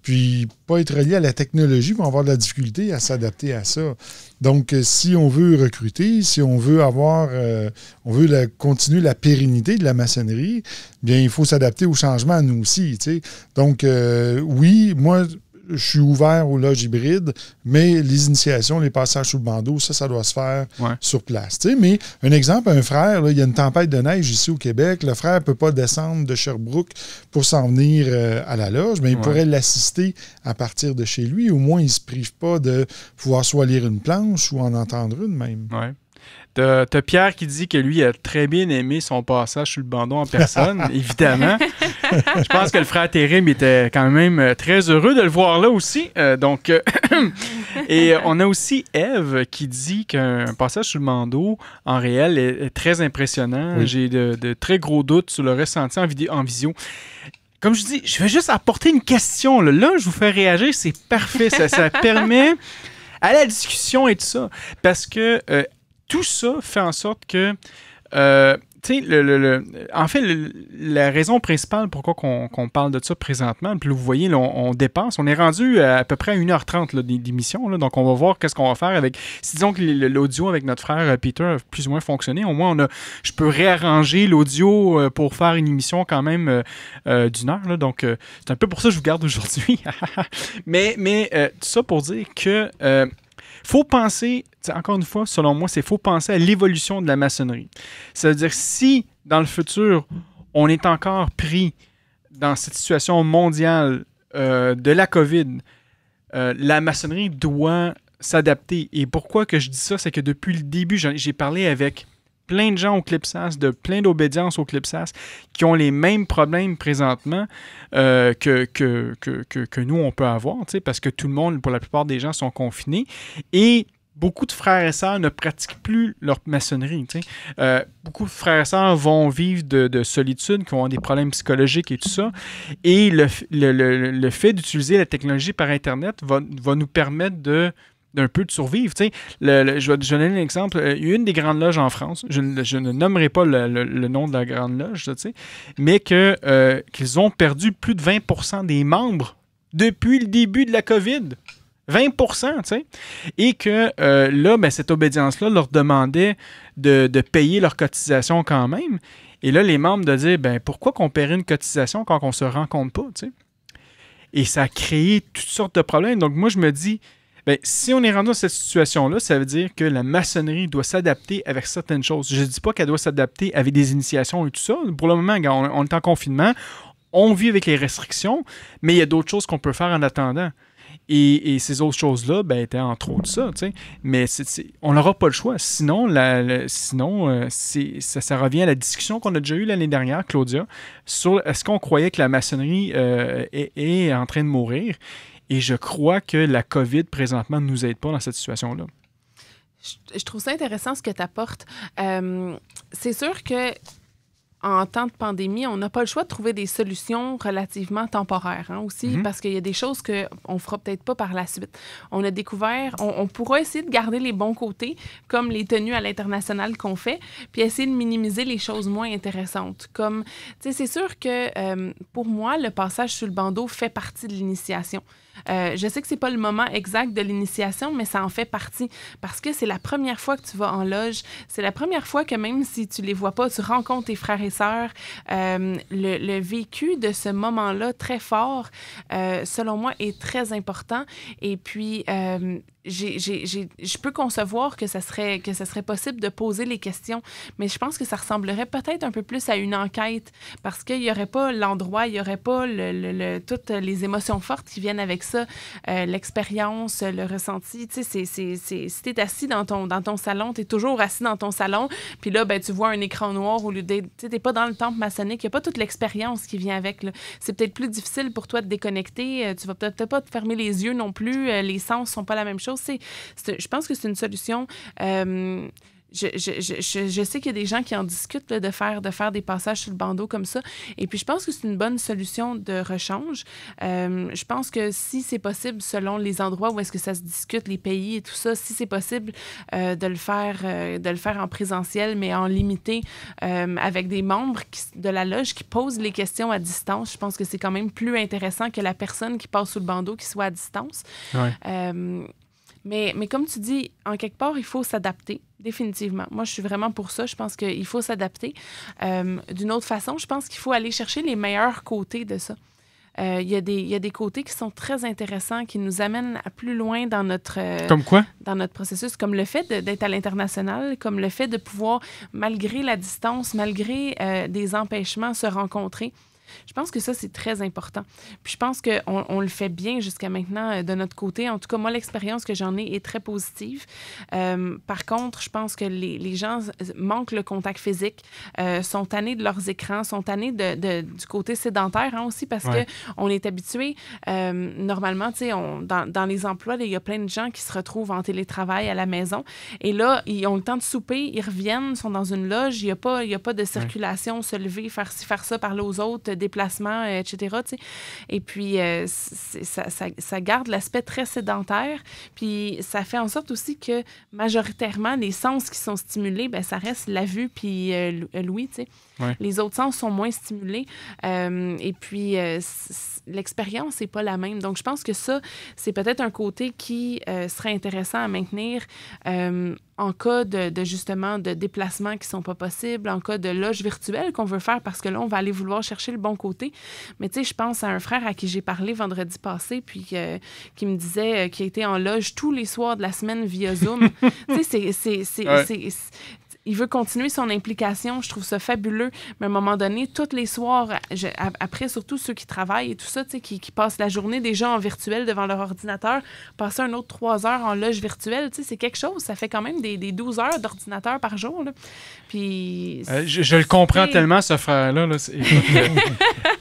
puis pas être relié à la technologie vont avoir de la difficulté à s'adapter à ça. Donc, si on veut recruter, si on veut continuer la pérennité de la maçonnerie, bien, il faut s'adapter au changement à nous aussi. T'sais. Donc, oui, moi, je suis ouvert aux loges hybrides, mais les initiations, les passages sous le bandeau, ça doit se faire sur place. T'sais. Mais un exemple, un frère, là, il y a une tempête de neige ici au Québec, le frère ne peut pas descendre de Sherbrooke pour s'en venir à la loge, mais il pourrait l'assister à partir de chez lui. Au moins, il ne se prive pas de pouvoir soit lire une planche ou en entendre une même. Oui. T'as Pierre qui dit que lui a très bien aimé son passage sur le bandeau en personne, évidemment. Je pense que le frère Térim était quand même très heureux de le voir là aussi. Et on a aussi Eve qui dit qu'un passage sur le bandeau en réel est très impressionnant. Oui. J'ai de très gros doutes sur le ressenti en visio. Comme je dis, je vais juste apporter une question. Là, je vous fais réagir, c'est parfait. Ça permet à la discussion et tout ça. Parce que... tout ça fait en sorte que, tu sais, en fait, la raison principale pourquoi on parle de ça présentement, puis là, vous voyez, là, on dépasse, on est rendu à peu près à 1h30 d'émission, là, donc on va voir qu'est-ce qu'on va faire avec, si disons que l'audio avec notre frère Peter a plus ou moins fonctionné, au moins je peux réarranger l'audio pour faire une émission quand même d'une heure, là, donc c'est un peu pour ça que je vous garde aujourd'hui. mais tout ça pour dire que... faut penser, encore une fois, selon moi, faut penser à l'évolution de la maçonnerie. C'est-à-dire, si, dans le futur, on est encore pris dans cette situation mondiale de la COVID, la maçonnerie doit s'adapter. Et pourquoi que je dis ça? C'est que depuis le début, j'ai parlé avec plein de gens au CLIPSAS, de plein d'obédiences au CLIPSAS, qui ont les mêmes problèmes présentement que nous, on peut avoir, parce que tout le monde, pour la plupart des gens, sont confinés. Et beaucoup de frères et sœurs ne pratiquent plus leur maçonnerie. Beaucoup de frères et sœurs vont vivre de solitude, qui ont des problèmes psychologiques et tout ça. Et le fait d'utiliser la technologie par Internet va nous permettre d'un peu de survivre. Je vais donner un exemple. Il y a une des grandes loges en France, je ne nommerai pas le nom de la grande loge, mais qu'ils ont perdu plus de 20% des membres depuis le début de la COVID. 20%, tu sais. Et que là, ben, cette obédience-là leur demandait de payer leur cotisation quand même. Et là, les membres de dire, ben pourquoi qu'on paierait une cotisation quand on se rencontre pas, tu sais? Et ça a créé toutes sortes de problèmes. Donc moi, je me dis, ben, si on est rendu dans cette situation-là, ça veut dire que la maçonnerie doit s'adapter avec certaines choses. Je ne dis pas qu'elle doit s'adapter avec des initiations et tout ça. Pour le moment, on est en confinement, on vit avec les restrictions, mais il y a d'autres choses qu'on peut faire en attendant. Et ces autres choses-là, ben, étaient entre autres ça, tu sais. Mais on n'aura pas le choix. Sinon, ça revient à la discussion qu'on a déjà eue l'année dernière, Claudia, sur est-ce qu'on croyait que la maçonnerie est en train de mourir. Et je crois que la COVID, présentement, ne nous aide pas dans cette situation-là. Je trouve ça intéressant ce que tu apportes. C'est sûr que en temps de pandémie, on n'a pas le choix de trouver des solutions relativement temporaires aussi, parce qu'il y a des choses qu'on ne fera peut-être pas par la suite. On a découvert, on pourra essayer de garder les bons côtés, comme les tenues à l'international qu'on fait, puis essayer de minimiser les choses moins intéressantes. Comme, tu sais, c'est sûr que pour moi, le passage sur le bandeau fait partie de l'initiation. Je sais que c'est pas le moment exact de l'initiation, mais ça en fait partie parce que c'est la première fois que tu vas en loge. C'est la première fois que même si tu les vois pas, tu rencontres tes frères et sœurs. Le vécu de ce moment-là très fort, selon moi, est très important. Et puis, je peux concevoir que ça serait possible de poser les questions, mais je pense que ça ressemblerait peut-être un peu plus à une enquête parce qu'il n'y aurait pas l'endroit, il n'y aurait pas toutes les émotions fortes qui viennent avec ça, l'expérience, le ressenti. Tu sais, si tu es assis dans ton salon, tu es toujours assis dans ton salon, puis là, ben, tu vois un écran noir au lieu de... Tu n'es pas dans le temple maçonnique, il n'y a pas toute l'expérience qui vient avec. Là. C'est peut-être plus difficile pour toi de déconnecter, tu vas peut-être pas te fermer les yeux non plus, les sens ne sont pas la même chose. Je pense que c'est une solution. Je sais qu'il y a des gens qui en discutent là, de faire des passages sur le bandeau comme ça. Et puis, je pense que c'est une bonne solution de rechange. Je pense que si c'est possible, selon les endroits où est-ce que ça se discute, les pays et tout ça, si c'est possible de le faire en présentiel, mais en limité, avec des membres de la loge qui posent les questions à distance, je pense que c'est quand même plus intéressant que la personne qui passe sous le bandeau qui soit à distance. Ouais. Mais comme tu dis, en quelque part, il faut s'adapter, définitivement. Moi, je suis vraiment pour ça. Je pense qu'il faut s'adapter. D'une autre façon, je pense qu'il faut aller chercher les meilleurs côtés de ça. Il y a des côtés qui sont très intéressants, qui nous amènent à plus loin dans notre... Comme quoi? Dans notre processus, comme le fait d'être à l'international, comme le fait de pouvoir, malgré la distance, malgré des empêchements, se rencontrer. Je pense que ça, c'est très important. Puis je pense qu'on le fait bien jusqu'à maintenant de notre côté. En tout cas, moi, l'expérience que j'en ai est très positive. Par contre, je pense que les gens manquent le contact physique, sont tannés de leurs écrans, sont tannés du côté sédentaire aussi parce qu'on est habitué. Normalement, tu sais, dans les emplois, il y a plein de gens qui se retrouvent en télétravail à la maison. Et là, ils ont le temps de souper, ils reviennent, sont dans une loge, il n'y a pas de circulation, se lever, faire ci, faire ça, parler aux autres, déplacements, etc. T'sais. Et puis, ça garde l'aspect très sédentaire. Puis, ça fait en sorte aussi que majoritairement, les sens qui sont stimulés, ben, ça reste la vue puis l'ouïe. Ouais. Les autres sens sont moins stimulés. Et puis, l'expérience n'est pas la même. Donc, je pense que ça, c'est peut-être un côté qui serait intéressant à maintenir en cas de justement de déplacements qui ne sont pas possibles, en cas de loge virtuelle qu'on veut faire parce que là, on va aller vouloir chercher le bon côté. Mais tu sais, je pense à un frère à qui j'ai parlé vendredi passé puis qui me disait qu'il était en loge tous les soirs de la semaine via Zoom. Tu sais, il veut continuer son implication. Je trouve ça fabuleux. Mais à un moment donné, tous les soirs, après, surtout ceux qui travaillent et tout ça, qui passent la journée déjà en virtuel devant leur ordinateur, passer un autre 3 heures en loge virtuelle, c'est quelque chose. Ça fait quand même des 12 heures d'ordinateur par jour. Là. Puis, je le comprends tellement, ce frère-là. Là.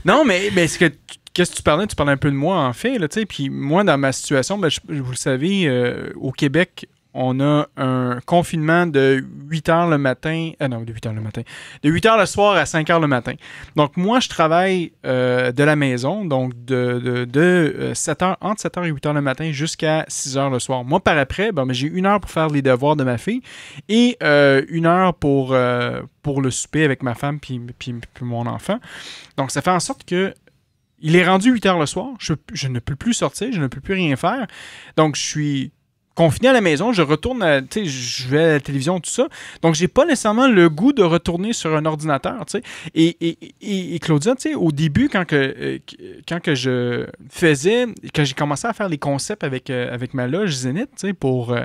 Non, mais qu'est-ce que tu parlais? Tu parlais un peu de moi, en fait. Là, puis moi, dans ma situation, vous le savez, au Québec, on a un confinement de 8 heures le matin. De 8 heures le matin. De 8 heures le soir à 5 heures le matin. Donc, moi, je travaille de la maison, donc de 7 heures, entre 7 heures et 8 heures le matin jusqu'à 6 heures le soir. Moi, par après, j'ai 1 heure pour faire les devoirs de ma fille et 1 heure pour le souper avec ma femme puis mon enfant. Donc, ça fait en sorte que il est rendu 8 heures le soir. Je ne peux plus sortir, je ne peux plus rien faire. Donc, je suis confiné à la maison, je retourne, je vais à la télévision, tout ça. Donc, j'ai pas nécessairement le goût de retourner sur un ordinateur, tu sais. Et Claudia, tu sais, au début, quand j'ai commencé à faire les concepts avec ma loge Zénith, tu sais, pour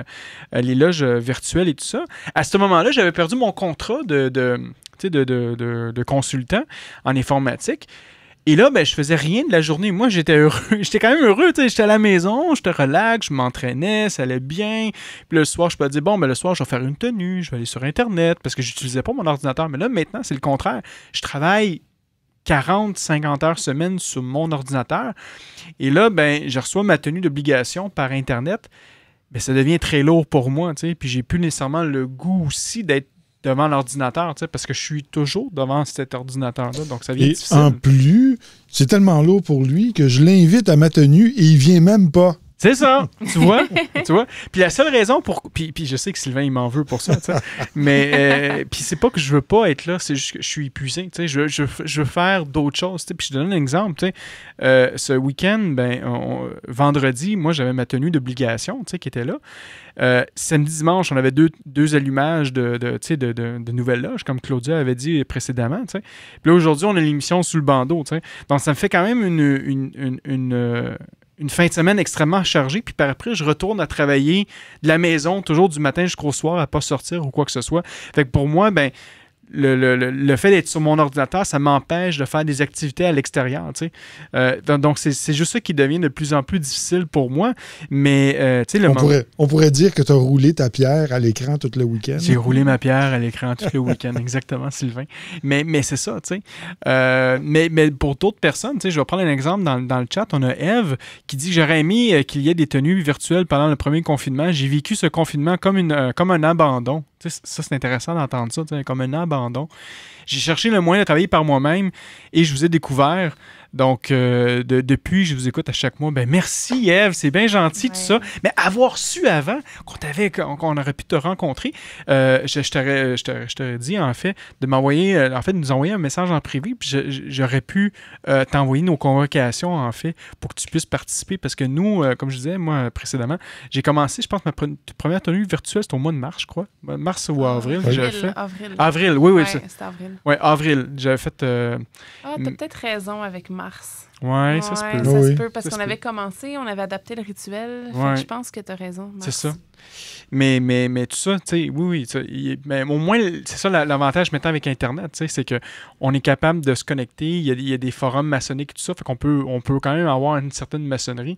les loges virtuelles et tout ça, à ce moment-là, j'avais perdu mon contrat de consultant en informatique. Et là, je faisais rien de la journée. Moi, j'étais heureux. J'étais quand même heureux. J'étais à la maison, j'étais relax, je m'entraînais, ça allait bien. Puis le soir, je peux dire, le soir, je vais faire une tenue, je vais aller sur Internet parce que je n'utilisais pas mon ordinateur. Mais là, maintenant, c'est le contraire. Je travaille 40-50 heures semaine sur mon ordinateur. Et là, je reçois ma tenue d'obligation par Internet. ben, ça devient très lourd pour moi, tu sais. Puis j'ai plus nécessairement le goût aussi d'être devant l'ordinateur, tu sais, parce que je suis toujours devant cet ordinateur-là, donc ça devient difficile. En plus, c'est tellement lourd pour lui que je l'invite à ma tenue et il vient même pas. C'est ça, tu vois? Puis la seule raison pour... Puis je sais que Sylvain, il m'en veut pour ça, tu sais. Mais puis c'est pas que je veux pas être là, c'est juste que je suis épuisé, tu sais. Je veux faire d'autres choses, tu sais. Puis je te donne un exemple, tu sais. Ce week-end, vendredi, moi, j'avais ma tenue d'obligation, tu sais, qui était là. Samedi, dimanche, on avait deux allumages de nouvelles loges, comme Claudia avait dit précédemment, tu sais. Puis là, aujourd'hui, on a l'émission sous le bandeau, tu sais. Donc, ça me fait quand même une fin de semaine extrêmement chargée, puis par après, je retourne à travailler de la maison, toujours du matin jusqu'au soir, à pas sortir ou quoi que ce soit. Fait que pour moi, le fait d'être sur mon ordinateur, ça m'empêche de faire des activités à l'extérieur, tu sais. Donc, c'est juste ça qui devient de plus en plus difficile pour moi. Mais, tu sais, on pourrait dire que tu as roulé ta pierre à l'écran tout le week-end. J'ai roulé ma pierre à l'écran tout le week-end, exactement, Sylvain. Mais c'est ça, tu sais. Mais pour d'autres personnes, tu sais, je vais prendre un exemple dans le chat. On a Eve qui dit « J'aurais aimé qu'il y ait des tenues virtuelles pendant le premier confinement. J'ai vécu ce confinement comme un abandon. » Tu sais, ça, c'est intéressant d'entendre ça, comme un abandon. J'ai cherché le moyen de travailler par moi-même et je vous ai découvert. Donc, depuis, je vous écoute à chaque mois. Ben merci, Ève, c'est bien gentil, tout ça. Mais avoir su avant qu'on aurait pu te rencontrer, je t'aurais dit, en fait, de nous envoyer un message en privé, puis j'aurais pu t'envoyer nos convocations, en fait, pour que tu puisses participer. Parce que nous, comme je disais, moi, précédemment, j'ai commencé, je pense, ma première tenue virtuelle, c'était au mois de mars, je crois. Mars ou avril. Avril, oui. Ouais, c'était avril. Oui, avril. J'avais fait... t'as peut-être raison avec mars. Oui, ça se peut. Ça se peut, parce qu'on avait commencé, on avait adapté le rituel. Fait que je pense que tu as raison. Mars. C'est ça. Mais tout ça, tu sais, oui. Mais au moins, c'est ça l'avantage maintenant avec Internet, tu sais, c'est qu'on est capable de se connecter. Il y a des forums maçonniques et tout ça, fait qu'on peut quand même avoir une certaine maçonnerie.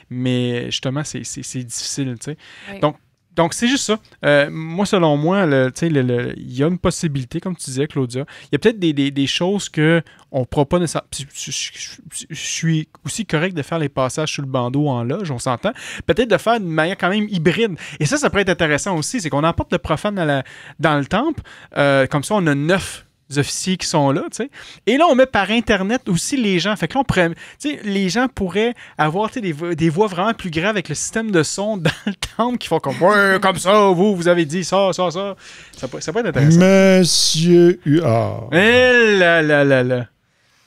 Mais justement, c'est difficile, tu sais. Oui. Donc, c'est juste ça. Moi, selon moi, il y a une possibilité, comme tu disais, Claudia. Il y a peut-être des choses qu'on ne pourra pas nécessairement... Je suis aussi correct de faire les passages sur le bandeau en loge, on s'entend. Peut-être de faire d'une manière quand même hybride. Et ça pourrait être intéressant aussi. C'est qu'on emporte le profane dans le temple. Comme ça, on a 9 officiers qui sont là, tu sais. Et là, on met par Internet aussi les gens. Fait que là, les gens pourraient avoir des voix vraiment plus graves avec le système de son dans le temple qui font comme « Ouais, comme ça, vous avez dit ça. » Ça peut être intéressant. Monsieur Huard. Eh là.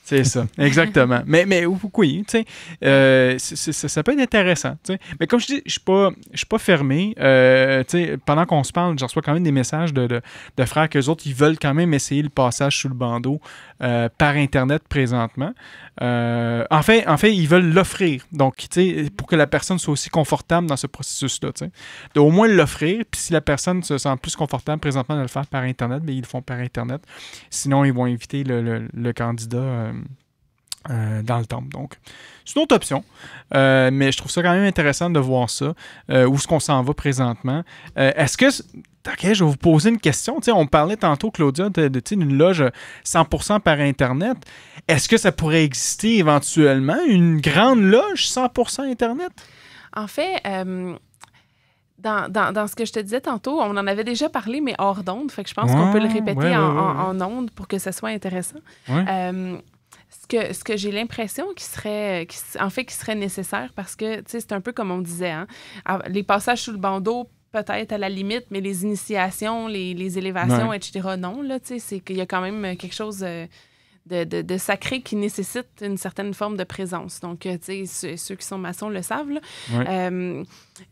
C'est ça, exactement. mais oui, tu sais, ça peut être intéressant, tu sais. Mais comme je dis, je suis pas fermé. Tu sais, pendant qu'on se parle, je reçois quand même des messages de frères qu'eux autres, ils veulent quand même essayer le passage sous le bandeau par Internet présentement. En fait, ils veulent l'offrir. Donc, tu sais, pour que la personne soit aussi confortable dans ce processus-là, tu sais. De au moins l'offrir, puis si la personne se sent plus confortable présentement de le faire par Internet, bien, ils le font par Internet. Sinon, ils vont inviter le candidat dans le temple. Donc, c'est une autre option. Mais je trouve ça quand même intéressant de voir ça. Où est-ce qu'on s'en va présentement? Est-ce que... OK, je vais vous poser une question. T'sais, on parlait tantôt, Claudia, d'une loge 100% par Internet. Est-ce que ça pourrait exister éventuellement une grande loge 100% Internet? En fait... Dans ce que je te disais tantôt, on en avait déjà parlé, mais hors d'onde. Fait que je pense qu'on peut le répéter en onde pour que ça soit intéressant. Ouais. Ce que j'ai l'impression qui serait nécessaire, parce que c'est un peu comme on disait, hein, les passages sous le bandeau, peut-être à la limite, mais les initiations, les élévations, etc., non. Là, c'est qu'il y a quand même quelque chose de sacré qui nécessite une certaine forme de présence. Donc, tu sais, ceux qui sont maçons le savent. Là.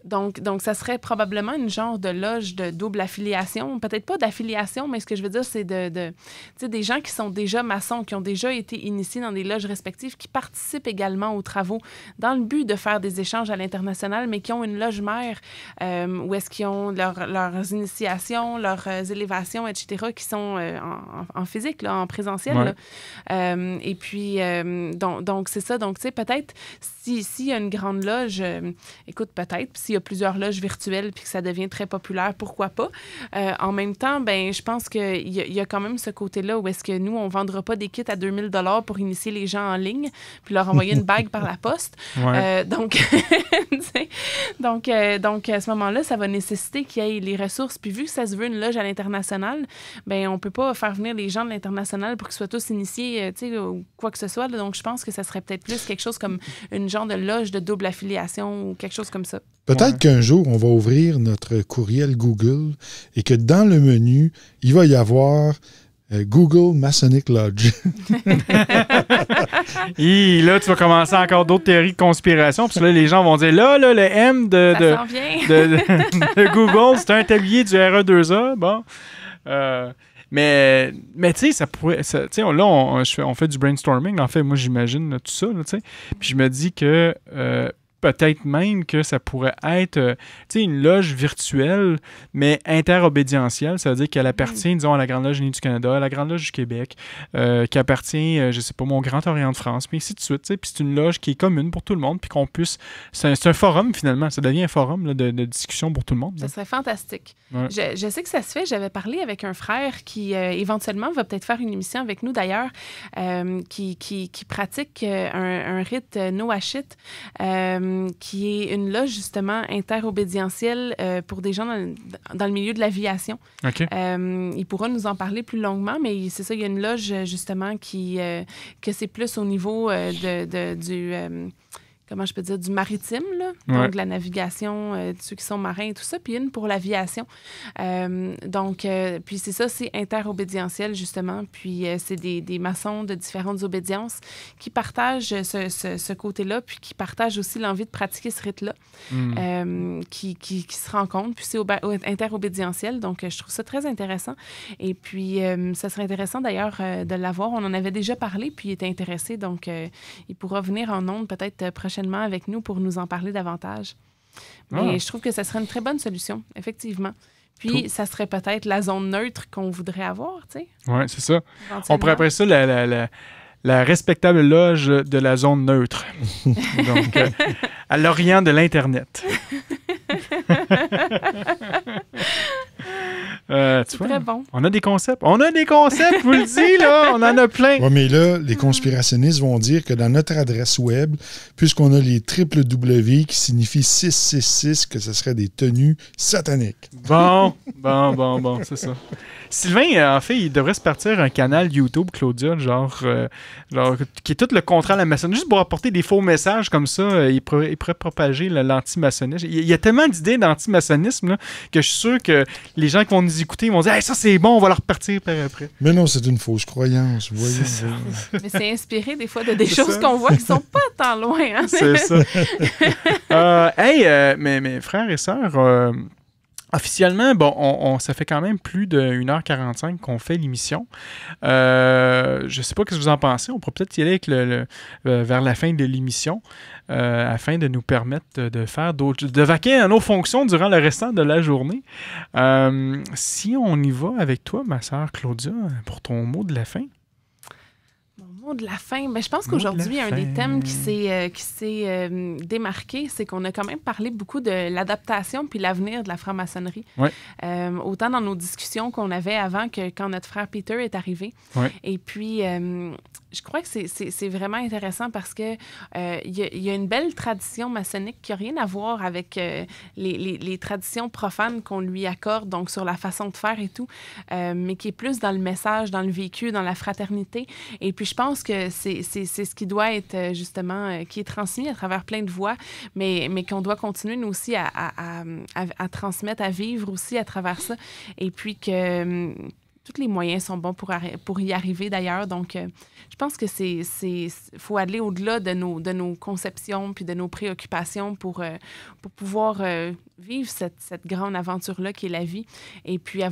Donc, ça serait probablement une genre de loge de double affiliation. Peut-être pas d'affiliation, mais ce que je veux dire, c'est des gens qui sont déjà maçons, qui ont déjà été initiés dans des loges respectives, qui participent également aux travaux dans le but de faire des échanges à l'international, mais qui ont une loge mère où est-ce qu'ils ont leurs initiations, leurs élévations, etc., qui sont en physique, là, en présentiel. Ouais. Là. Et puis, donc c'est ça. Donc, tu sais, peut-être, s'il y a une grande loge, écoute, peut-être, s'il y a plusieurs loges virtuelles puis que ça devient très populaire, pourquoi pas? En même temps, ben je pense qu'il y a quand même ce côté-là où est-ce que nous, on ne vendra pas des kits à 2000 $ pour initier les gens en ligne puis leur envoyer une bague par la poste. Ouais. Donc, à ce moment-là, ça va nécessiter qu'il y ait les ressources. Puis vu que ça se veut une loge à l'international, ben on ne peut pas faire venir les gens de l'international pour qu'ils soient tous initiés, tu sais, ou quoi que ce soit. Là. Donc, je pense que ça serait peut-être plus quelque chose comme une genre de loge de double affiliation ou quelque chose comme ça. Peut-être qu'un jour, on va ouvrir notre courriel Google et que dans le menu, il va y avoir Google Masonic Lodge. Et là, tu vas commencer encore d'autres théories de conspiration. Parce que là, les gens vont dire, là le M de Google, c'est un tablier du RE2A. Bon. Mais tu sais, ça pourrait... Tu sais, là, on fait du brainstorming. En fait, moi, j'imagine là, tout ça. Tu sais. Puis je me dis que... peut-être même que ça pourrait être une loge virtuelle, mais interobédientielle. Ça veut dire qu'elle appartient, disons, à la Grande Loge unie du Canada, à la Grande Loge du Québec, qui appartient, je sais pas, au Grand Orient de France, puis ainsi de suite. Puis c'est une loge qui est commune pour tout le monde, puis qu'on puisse... C'est un forum, finalement. Ça devient un forum là, de discussion pour tout le monde. Ça serait fantastique. Ouais. Je sais que ça se fait. J'avais parlé avec un frère qui, éventuellement, va peut-être faire une émission avec nous, d'ailleurs, qui pratique un rite Noachite, qui est une loge, justement, interobédientielle pour des gens dans le milieu de l'aviation. Okay. Il pourra nous en parler plus longuement, mais c'est ça, il y a une loge, justement, que c'est plus au niveau du... comment je peux dire, du maritime, là. Ouais. Donc, la navigation, de ceux qui sont marins et tout ça, puis une pour l'aviation. Puis c'est ça, c'est interobédientiel, justement. Puis c'est des maçons de différentes obédiences qui partagent ce côté-là, puis qui partagent aussi l'envie de pratiquer ce rite-là, qui se rencontrent. Puis c'est interobédientiel, donc je trouve ça très intéressant. Et puis, ça serait intéressant, d'ailleurs, de l'avoir. On en avait déjà parlé, puis il était intéressé, donc il pourra venir en ondes peut-être prochainement avec nous pour nous en parler davantage. Mais je trouve que ça serait une très bonne solution, effectivement. Puis, ça serait peut-être la zone neutre qu'on voudrait avoir, tu sais. Oui, c'est ça. On pourrait appeler ça la respectable loge de la zone neutre. Donc, à l'orient de l'Internet. C'est très bon. On a des concepts. On a des concepts, je vous le dis, là. On en a plein. Oui, mais là, les conspirationnistes vont dire que dans notre adresse web, puisqu'on a les www qui signifient 666, que ce serait des tenues sataniques. Bon, c'est ça. Sylvain, en fait, il devrait se partir un canal YouTube, Claudia, genre qui est tout le contraire de la maçonnerie, juste pour apporter des faux messages comme ça. Il pourrait propager l'anti-maçonnisme. Il y a tellement d'idées d'anti-maçonnisme là, que je suis sûr que les gens qui vont nous écouter vont dire hey, « ça c'est bon, on va leur repartir par après ». Mais non, c'est une fausse croyance. Voyons. C'est ça. Mais c'est inspiré des fois de des choses qu'on voit qui sont pas tant loin. Hein? C'est ça. Mes frères et sœurs... officiellement, bon, ça fait quand même plus de 1h45 qu'on fait l'émission. Je sais pas ce que vous en pensez. On pourrait peut-être y aller avec vers la fin de l'émission afin de nous permettre de vaquer à nos fonctions durant le restant de la journée. Si on y va avec toi, ma sœur Claudia, pour ton mot de la fin. De la fin, mais je pense qu'aujourd'hui, un des thèmes qui s'est démarqué, c'est qu'on a quand même parlé beaucoup de l'adaptation puis l'avenir de la franc-maçonnerie. Ouais. Autant dans nos discussions qu'on avait avant que quand notre frère Peter est arrivé. Ouais. Et puis, je crois que c'est vraiment intéressant parce que il y a une belle tradition maçonnique qui n'a rien à voir avec les traditions profanes qu'on lui accorde, donc sur la façon de faire et tout, mais qui est plus dans le message, dans le vécu, dans la fraternité. Et puis, je pense que c'est ce qui doit être justement, qui est transmis à travers plein de voix, mais qu'on doit continuer, nous aussi, à transmettre, à vivre aussi à travers ça. Et puis que tous les moyens sont bons pour y arriver, d'ailleurs. Donc, je pense que faut aller au-delà de nos conceptions puis de nos préoccupations pour pouvoir vivre cette grande aventure-là qui est la vie et puis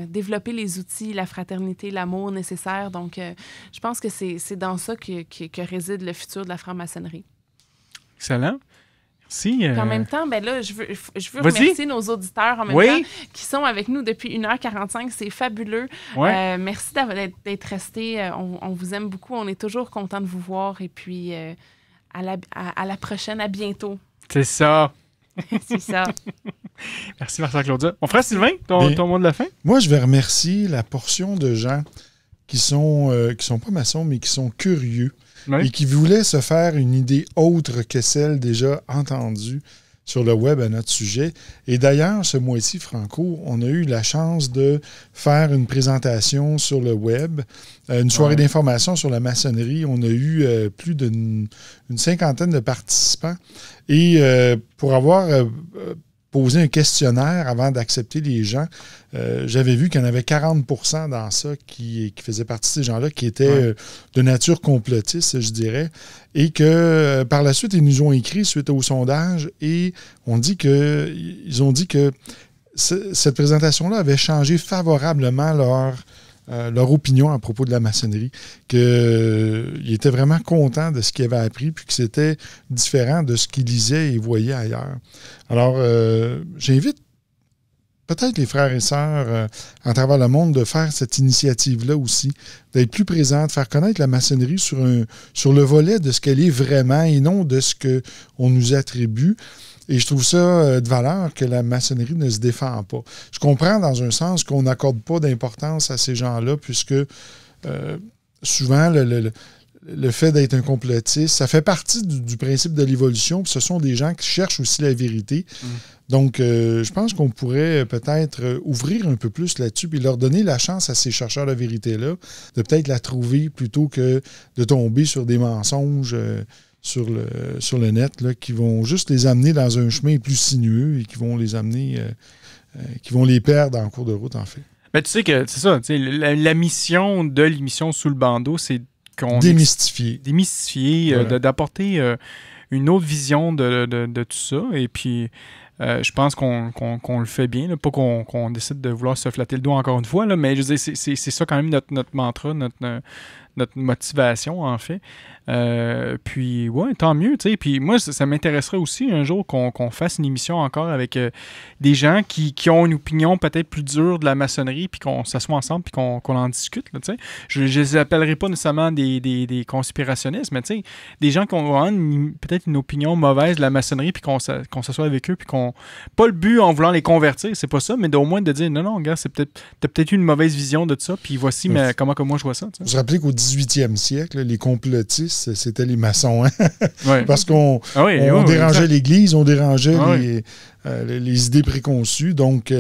développer les outils, la fraternité, l'amour nécessaire. Donc, je pense que c'est dans ça que réside le futur de la franc-maçonnerie. Excellent. Si, En même temps, ben là, je veux remercier nos auditeurs en même temps qui sont avec nous depuis 1h45. C'est fabuleux. Ouais. Merci d'être restés. On vous aime beaucoup. On est toujours contents de vous voir. Et puis, à la prochaine. À bientôt. C'est ça. C'est ça. Merci, Marc-Claudia. Mon frère Sylvain, ton mot de la fin? Moi, je vais remercier la portion de gens qui sont pas maçons, mais qui sont curieux et qui voulaient se faire une idée autre que celle déjà entendue sur le web à notre sujet. Et d'ailleurs, ce mois-ci, Franco, on a eu la chance de faire une présentation sur le web, une soirée d'information sur la maçonnerie. On a eu plus d'une cinquantaine de participants. Et pour avoir posé un questionnaire avant d'accepter les gens, j'avais vu qu'il y en avait 40% dans ça qui faisaient partie de ces gens-là, qui étaient de nature complotiste, je dirais, et que par la suite, ils nous ont écrit suite au sondage et ils ont dit que cette présentation-là avait changé favorablement leur opinion à propos de la maçonnerie, qu'ils étaient vraiment contents de ce qu'ils avaient appris, puis que c'était différent de ce qu'ils lisaient et voyaient ailleurs. Alors, j'invite peut-être les frères et sœurs à travers le monde de faire cette initiative-là aussi, d'être plus présents, de faire connaître la maçonnerie sur le volet de ce qu'elle est vraiment et non de ce qu'on nous attribue. Et je trouve ça de valeur que la maçonnerie ne se défend pas. Je comprends dans un sens qu'on n'accorde pas d'importance à ces gens-là, puisque souvent, le fait d'être un complotiste, ça fait partie du principe de l'évolution, puis ce sont des gens qui cherchent aussi la vérité. Donc, je pense qu'on pourrait peut-être ouvrir un peu plus là-dessus, puis leur donner la chance à ces chercheurs de vérité-là de peut-être la trouver plutôt que de tomber sur des mensonges sur le net, là, qui vont juste les amener dans un chemin plus sinueux et qui vont les amener, qui vont les perdre en cours de route, en fait. Ben, tu sais que c'est ça, la mission de l'émission Sous le bandeau, c'est qu'on démystifier, voilà. D'apporter une autre vision de tout ça. Et puis, je pense qu'on le fait bien, là, pas qu'on décide de vouloir se flatter le dos encore une fois, là, mais je veux dire, c'est ça quand même notre mantra, notre motivation, en fait. Puis, ouais, tant mieux, tu sais. Puis moi, ça m'intéresserait aussi un jour qu'on fasse une émission encore avec des gens qui ont une opinion peut-être plus dure de la maçonnerie, puis qu'on s'assoit ensemble, puis qu'on en discute, là, tu sais. Je les appellerai pas nécessairement des conspirationnistes, mais tu sais, des gens qui ont peut-être une opinion mauvaise de la maçonnerie, puis qu'on s'assoit avec eux, puis pas le but en voulant les convertir, c'est pas ça, mais au moins de dire, non, gars, t'as peut-être eu une mauvaise vision de ça, puis voici comment que moi je vois ça, tu sais. Vous vous rappelez qu'au 18e siècle, les complotistes, c'était les maçons, hein? Parce qu'on dérangeait l'Église, on dérangeait les idées préconçues. Donc,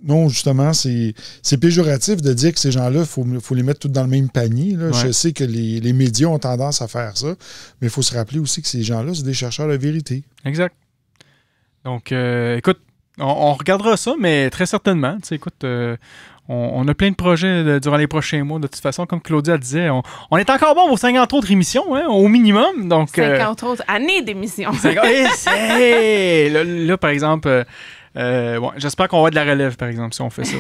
non, justement, c'est péjoratif de dire que ces gens-là, il faut les mettre tous dans le même panier. Là. Je sais que les médias ont tendance à faire ça, mais il faut se rappeler aussi que ces gens-là, c'est des chercheurs de vérité. Exact. Donc, écoute, on regardera ça, mais très certainement. Tu sais, écoute... On a plein de projets durant les prochains mois. De toute façon, comme Claudia disait, on est encore bon pour 50 autres émissions, hein, au minimum. Donc, 50 autres années d'émissions. Là, par exemple... j'espère qu'on va de la relève, par exemple, si on fait ça.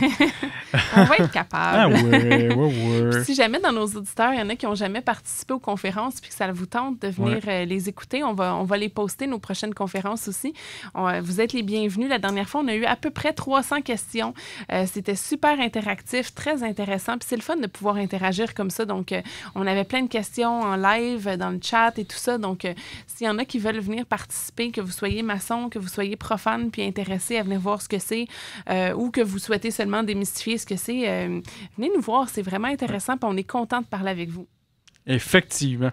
On va être capable. Ouais. Si jamais dans nos auditeurs, il y en a qui n'ont jamais participé aux conférences puis que ça vous tente de venir les écouter, on va les poster, nos prochaines conférences aussi. Vous êtes les bienvenus. La dernière fois, on a eu à peu près 300 questions. C'était super interactif, très intéressant. Puis c'est le fun de pouvoir interagir comme ça. Donc, on avait plein de questions en live, dans le chat et tout ça. Donc, s'il y en a qui veulent venir participer, que vous soyez maçon, que vous soyez profane puis intéressé à venir voir ce que c'est ou que vous souhaitez seulement démystifier ce que c'est, venez nous voir, c'est vraiment intéressant puis on est content de parler avec vous. Effectivement.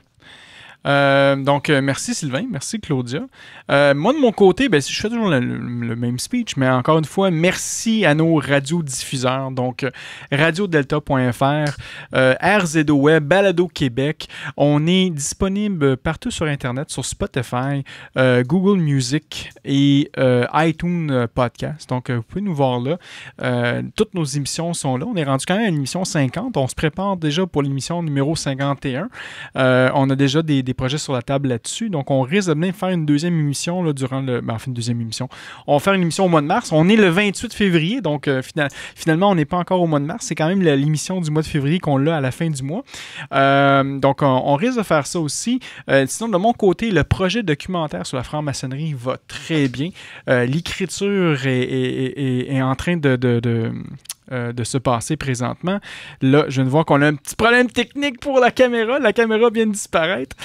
Donc, merci Sylvain, merci Claudia. Moi, de mon côté, je fais toujours le même speech, mais encore une fois, merci à nos radiodiffuseurs, donc radiodelta.fr, RZO Web, Balado Québec. On est disponible partout sur Internet, sur Spotify, Google Music et iTunes Podcast. Donc, vous pouvez nous voir là. Toutes nos émissions sont là. On est rendu quand même à l'émission 50. On se prépare déjà pour l'émission numéro 51. On a déjà des des projets sur la table là-dessus. Donc, on risque de bien faire une deuxième émission là, durant le... Ben, enfin, une deuxième émission. On va faire une émission au mois de mars. On est le 28 février, donc finalement, on n'est pas encore au mois de mars. C'est quand même l'émission du mois de février qu'on a à la fin du mois. Donc, on risque de faire ça aussi. Sinon, de mon côté, le projet documentaire sur la franc-maçonnerie va très bien. L'écriture est en train de se passer présentement. Là, je viens de voir qu'on a un petit problème technique pour la caméra. La caméra vient de disparaître.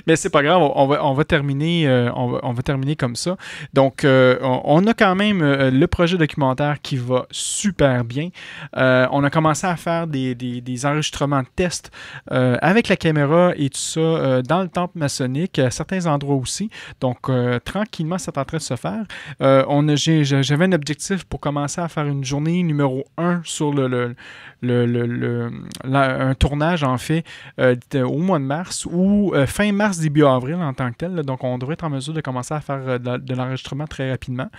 Mais c'est pas grave, on va terminer on va terminer comme ça. Donc, on a quand même le projet documentaire qui va super bien. On a commencé à faire des enregistrements de tests avec la caméra et tout ça dans le temple maçonnique, à certains endroits aussi. Donc, tranquillement, c'est en train de se faire. J'avais un objectif pour commencer à faire une journée numéro 1 sur un tournage, en fait, au mois de mars ou fin mars, début avril en tant que tel. Là, donc, on devrait être en mesure de commencer à faire de l'enregistrement très rapidement.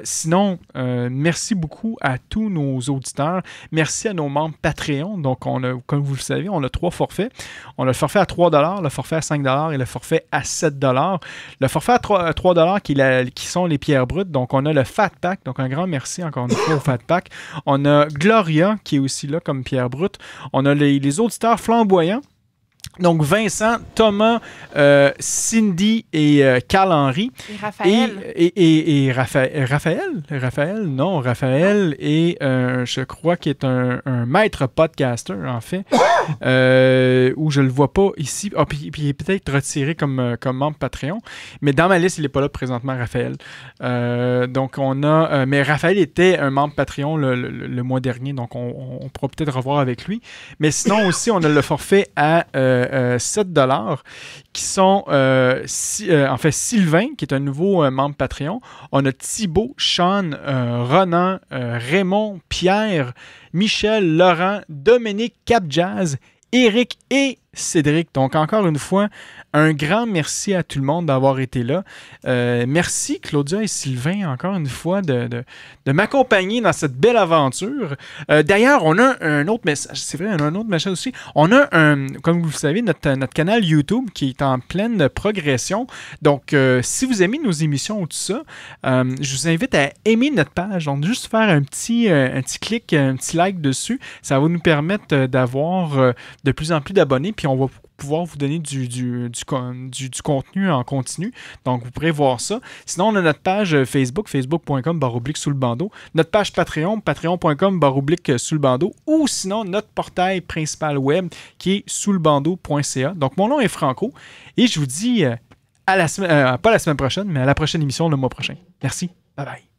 Sinon, merci beaucoup à tous nos auditeurs. Merci à nos membres Patreon. Donc, comme vous le savez, on a 3 forfaits. On a le forfait à 3 $, le forfait à 5 $ et le forfait à 7 $. Le forfait à 3 $ qui sont les pierres brutes. Donc, on a le Fat Pack. Donc, un grand merci encore une fois au Fat Pack. On a Gloria qui est aussi là comme pierre brute. On a les auditeurs flamboyants. Donc, Vincent, Thomas, Cindy et Carl-Henri. Et Raphaël. Et Raphaël? Non, Raphaël est, je crois qu'il est un maître podcaster, en fait, où je le vois pas ici. Ah, puis il est peut-être retiré comme membre Patreon, mais dans ma liste, il n'est pas là présentement, Raphaël. Donc, on a... mais Raphaël était un membre Patreon le mois dernier, donc on pourra peut-être revoir avec lui. Mais sinon aussi, on a le forfait à 7 $, qui sont en fait Sylvain, qui est un nouveau membre Patreon. On a Thibaut, Sean, Ronan, Raymond, Pierre, Michel, Laurent, Dominique, Cap-Jazz, Éric et Cédric. Donc, encore une fois, un grand merci à tout le monde d'avoir été là. Merci, Claudia et Sylvain, encore une fois, de m'accompagner dans cette belle aventure. D'ailleurs, on a un autre message. C'est vrai, on a un autre message aussi. On a, comme vous le savez, notre canal YouTube qui est en pleine progression. Donc, si vous aimez nos émissions ou tout ça, je vous invite à aimer notre page. Donc, juste faire un petit clic, un petit like dessus. Ça va nous permettre d'avoir de plus en plus d'abonnés. Puis, on va pouvoir vous donner du contenu en continu. Donc, vous pourrez voir ça. Sinon, on a notre page Facebook, facebook.com/sous-le-bandeau. Notre page Patreon, patreon.com/sous-le-bandeau. Ou sinon, notre portail principal web qui est sous-le-bandeau.ca. Donc, mon nom est Franco. Et je vous dis à la semaine, pas la semaine prochaine, mais à la prochaine émission le mois prochain. Merci. Bye bye.